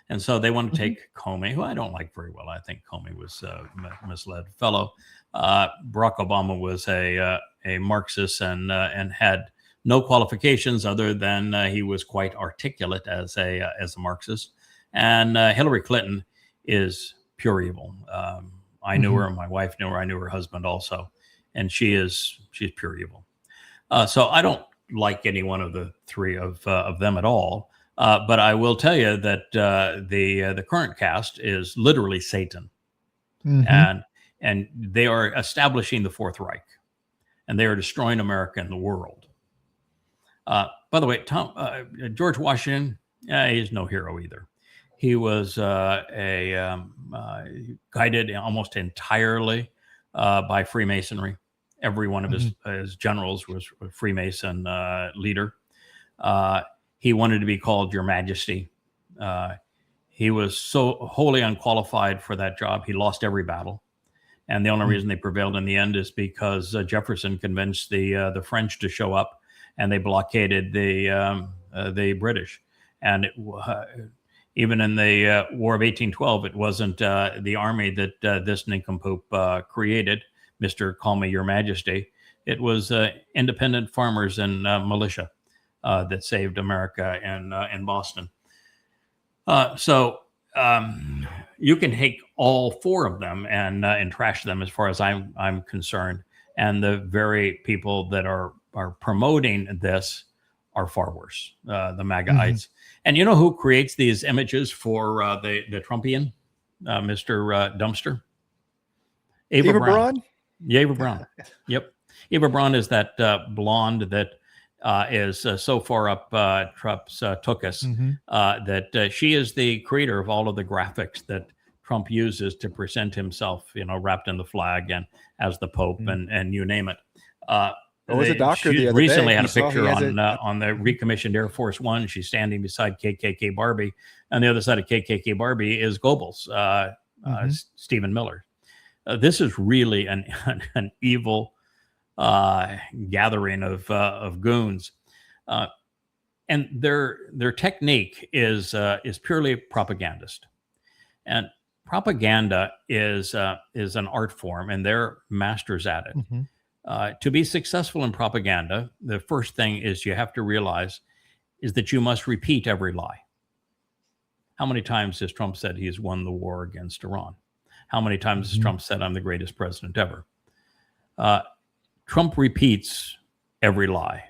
And so they want to take Comey, who I don't like very well. I think Comey was a misled fellow. Barack Obama was a Marxist and had no qualifications other than he was quite articulate as a Marxist. And Hillary Clinton is pure evil. I knew her, my wife knew her, I knew her husband also, and she's pure evil. So I don't like any one of the three of them at all. But I will tell you that the current cast is literally Satan, and they are establishing the Fourth Reich, and they are destroying America and the world. By the way, George Washington, he's no hero either. He was guided almost entirely by Freemasonry. Every one of his generals was a Freemason leader. He wanted to be called Your Majesty. He was so wholly unqualified for that job. He lost every battle. And the only reason they prevailed in the end is because Jefferson convinced the French to show up, and they blockaded the British. And even in the War of 1812, it wasn't the army that this nincompoop created, Mr. Call Me Your Majesty. It was independent farmers and militia that saved America in Boston. So you can take all four of them and trash them as far as I'm concerned. And the very people that are promoting this are far worse, the MAGAites. And you know who creates these images for the Trumpian, Mr. Dumpster? Eva Braun. Eva Braun. Yep. Eva Braun is that blonde that is so far up Trump's tuchus that she is the creator of all of the graphics that Trump uses to present himself, wrapped in the flag and as the Pope and you name it. There was a doctor the other recently day. had a picture on the recommissioned Air Force One. She's standing beside KKK Barbie. On the other side of KKK Barbie is Goebbels, Stephen Miller. This is really an evil gathering of goons, and their technique is purely propagandist, and propaganda is an art form, and they're masters at it. To be successful in propaganda, the first thing is you have to realize is that you must repeat every lie. How many times has Trump said he's won the war against Iran? How many times has Trump said I'm the greatest president ever? Trump repeats every lie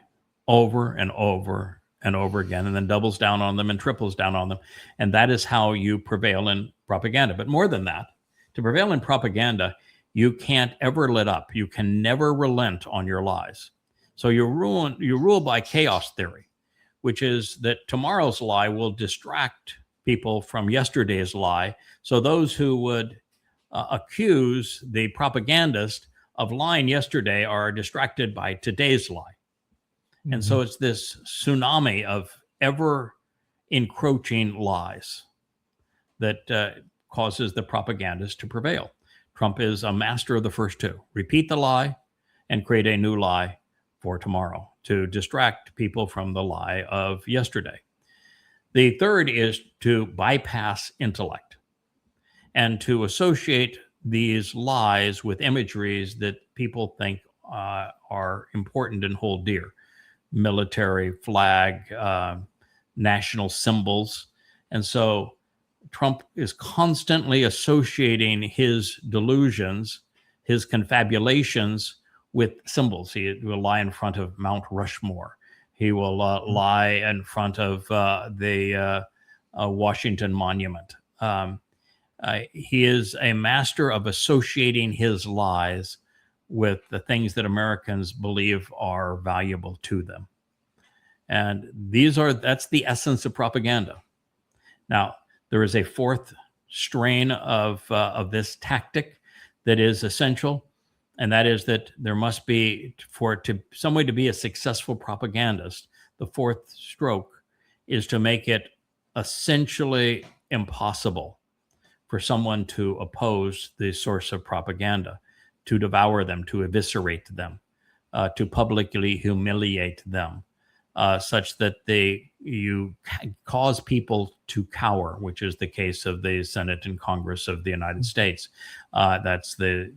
over and over and over again, and then doubles down on them and triples down on them. And that is how you prevail in propaganda. But more than that, to prevail in propaganda, you can't ever let up. You can never relent on your lies. So you rule by chaos theory, which is that tomorrow's lie will distract people from yesterday's lie. So those who would accuse the propagandist of lying yesterday are distracted by today's lie. And so it's this tsunami of ever encroaching lies that causes the propagandist to prevail. Trump is a master of the first two. Repeat the lie and create a new lie for tomorrow to distract people from the lie of yesterday. The third is to bypass intellect and to associate these lies with imageries that people think are important and hold dear. Military flag, national symbols. And so Trump is constantly associating his delusions, his confabulations with symbols. He will lie in front of Mount Rushmore. He will lie in front of the Washington Monument. He is a master of associating his lies with the things that Americans believe are valuable to them. And that's the essence of propaganda. Now, there is a fourth strain of this tactic that is essential, and that is that there must be, for some way to be a successful propagandist, the fourth stroke is to make it essentially impossible for someone to oppose the source of propaganda, to devour them, to eviscerate them, to publicly humiliate them, such that you cause people to cower, which is the case of the Senate and Congress of the United States. That's the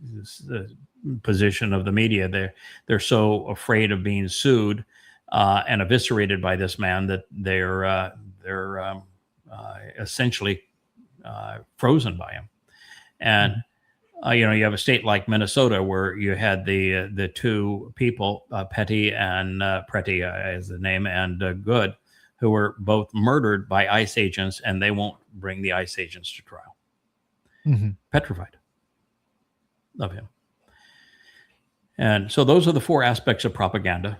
position of the media. They're so afraid of being sued and eviscerated by this man that they're essentially frozen by him. And you have a state like Minnesota where you had the two people, Petty and Pretty is the name, and Good, who were both murdered by ICE agents, and they won't bring the ICE agents to trial. Petrified of him. And so those are the four aspects of propaganda.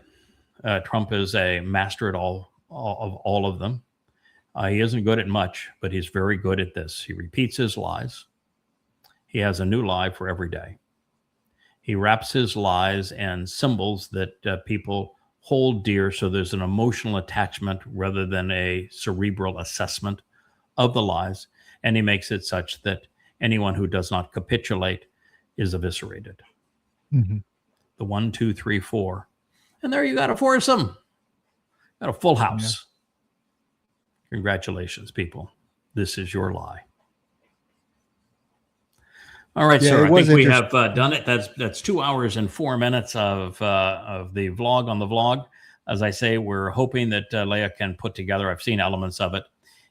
Trump is a master at all of them. He isn't good at much, but he's very good at this. He repeats his lies. He has a new lie for every day. He wraps his lies in symbols that people hold dear, so there's an emotional attachment rather than a cerebral assessment of the lies, and he makes it such that anyone who does not capitulate is eviscerated. The 1, 2, 3, 4. And there you got a foursome. Got a full house. Congratulations, people. This is your lie. All right, sir. I think we have done it. That's 2 hours and 4 minutes of the vlog on the vlog. As I say, we're hoping that Leah can put together. I've seen elements of it.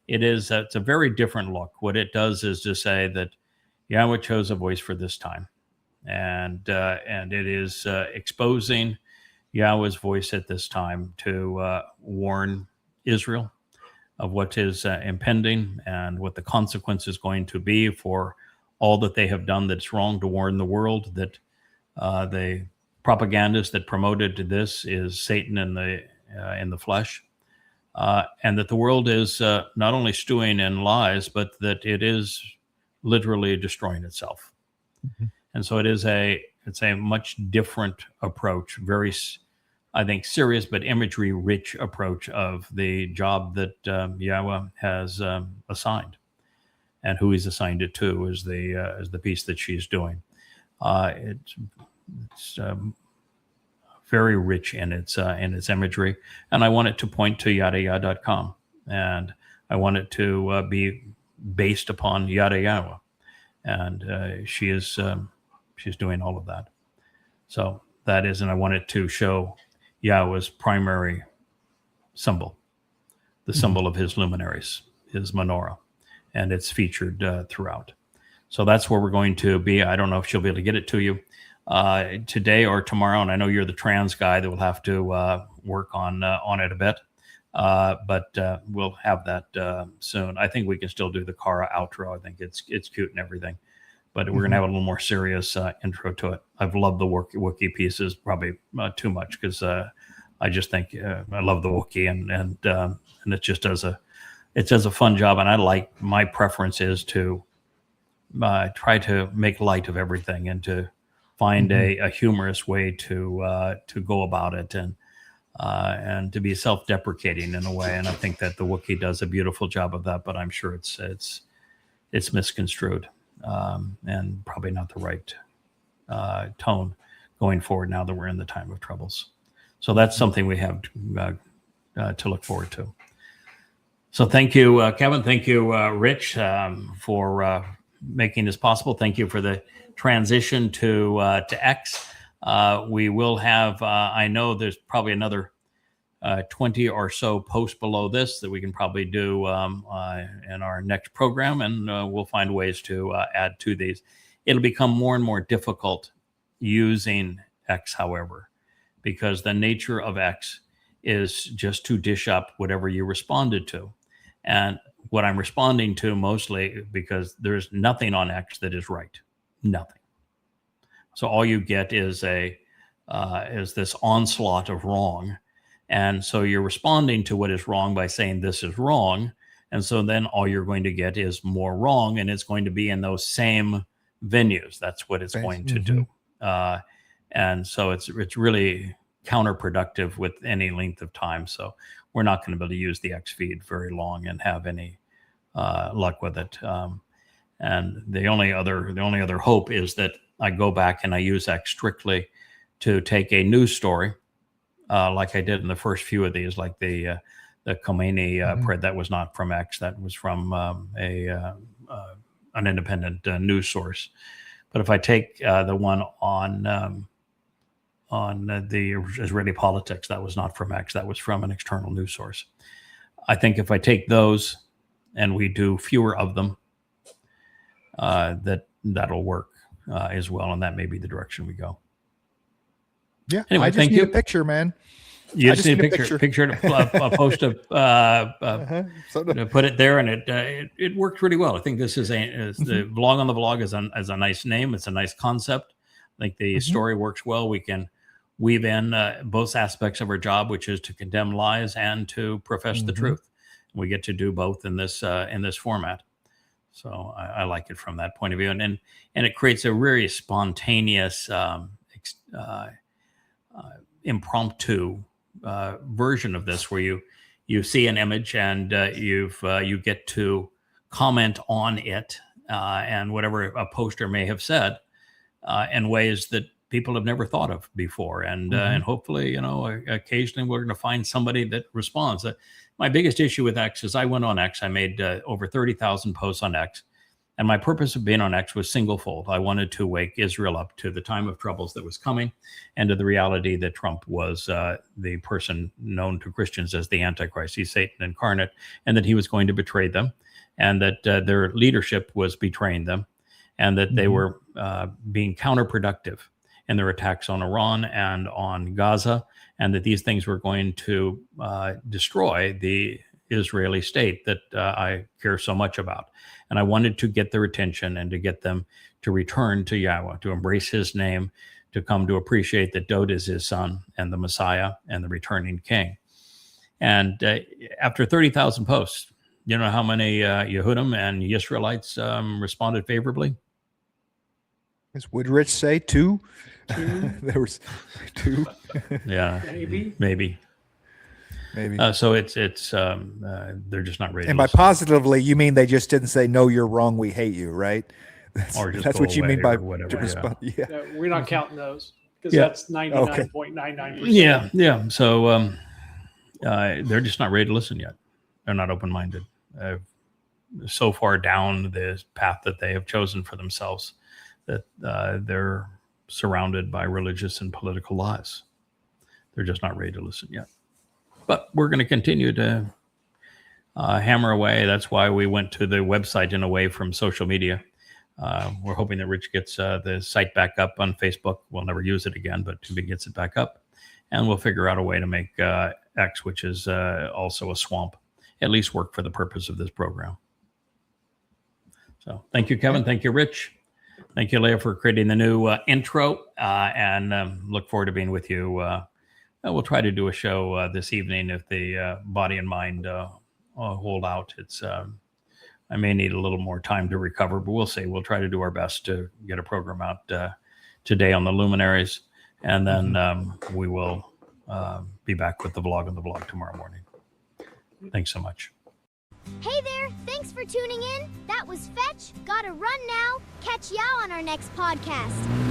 It's a very different look. What it does is to say that YAHOWAH chose a voice for this time, and it is exposing Yahweh's voice at this time to warn Israel of what is impending and what the consequence is going to be for all that they have done that's wrong, to warn the world that the propagandist that promoted this is Satan in the flesh, and that the world is not only stewing in lies, but that it is literally destroying itself. Mm-hmm. And so it's a much different approach, very, I think, serious but imagery-rich approach of the job that Yahweh has assigned, and who He's assigned it to is the piece that she's doing. It's very rich in its imagery, and I want it to point to YAHOWAH.com, and I want it to be based upon YAHOWAH, and she's doing all of that. So that is, and I want it to show Yahweh's primary symbol, the symbol of His luminaries, His menorah, and it's featured throughout. So that's where we're going to be. I don't know if she'll be able to get it to you today or tomorrow, and I know you're the trans guy that will have to work on it a bit, but we'll have that soon. I think we can still do the Kara outro. I think it's cute and everything, but we're gonna have a little more serious intro to it. I've loved the Wookiee pieces, probably too much, because I just think I love the Wookiee, and it just does a fun job, and I like, my preference is to try to make light of everything and to find a humorous way to go about it, and to be self-deprecating in a way. And I think that the Wookiee does a beautiful job of that, but I'm sure it's misconstrued, and probably not the right tone going forward now that we're in the time of troubles. So that's something we have to look forward to. So thank you, Kevin. Thank you, Rich, for making this possible. Thank you for the transition to X. We will have, I know there's probably another 20 or so posts below this that we can probably do in our next program, and we'll find ways to add to these. It'll become more and more difficult using X, however, because the nature of X is just to dish up whatever you responded to. And what I'm responding to mostly, because there's nothing on X that is right. Nothing. So all you get is this onslaught of wrong. And so you're responding to what is wrong by saying this is wrong. And so then all you're going to get is more wrong, and it's going to be in those same venues. That's what it's going to do. And so it's really counterproductive with any length of time. So we're not going to be able to use the X feed very long and have any luck with it. And the only other hope is that I go back and I use X strictly to take a news story, like I did in the first few of these, like the Khomeini that was not from X, that was from an independent news source. But if I take the one on the Israeli politics, that was not from X, that was from an external news source. I think if I take those and we do fewer of them, that'll work as well, and that may be the direction we go. Yeah. Anyway, I just need a picture, man. You just need a picture to post to put it there, and it worked really well. I think this is the Vlog on the Blog is a nice name. It's a nice concept. I think the story works well. We can weave in both aspects of our job, which is to condemn lies and to profess the truth. We get to do both in this format. So I like it from that point of view, and it creates a very spontaneous, impromptu version of this, where you see an image and you get to comment on it and whatever a poster may have said in ways that people have never thought of before, and hopefully, occasionally we're going to find somebody that responds. My biggest issue with X is I went on X. I made over 30,000 posts on X. And my purpose of being on X was singlefold. I wanted to wake Israel up to the time of troubles that was coming, and to the reality that Trump was the person known to Christians as the Antichrist. He's Satan incarnate, and that he was going to betray them, and that their leadership was betraying them, and that they were being counterproductive in their attacks on Iran and on Gaza, and that these things were going to destroy the Israeli state that I care so much about. And I wanted to get their attention and to get them to return to YAHOWAH, to embrace his name, to come to appreciate that Dod is his son and the Messiah and the returning king. And after 30,000 posts, you know how many Yehudim and Israelites responded favorably? As Woodrich say, two? There was two. Yeah, maybe. So it's they're just not ready. And by positively, you mean they just didn't say, "No, you're wrong. We hate you," right? That's what you mean by whatever. Yeah. We're not counting those because that's 99.99%. Yeah. So they're just not ready to listen yet. They're not open-minded. So far down the path that they have chosen for themselves that they're surrounded by religious and political lies. They're just not ready to listen yet. But we're going to continue to hammer away. That's why we went to the website and away from social media. We're hoping that Rich gets the site back up on Facebook. We'll never use it again, but he gets it back up. And we'll figure out a way to make X, which is also a swamp, at least work for the purpose of this program. So thank you, Kevin. Thank you, Rich. Thank you, Leah, for creating the new intro. And look forward to being with you. We'll try to do a show this evening if the body and mind hold out. I may need a little more time to recover, but we'll see. We'll try to do our best to get a program out today on the luminaries. And then we will be back with the vlog on the blog tomorrow morning. Thanks so much. Hey there, thanks for tuning in. That was Fetch. Gotta run now. Catch y'all on our next podcast.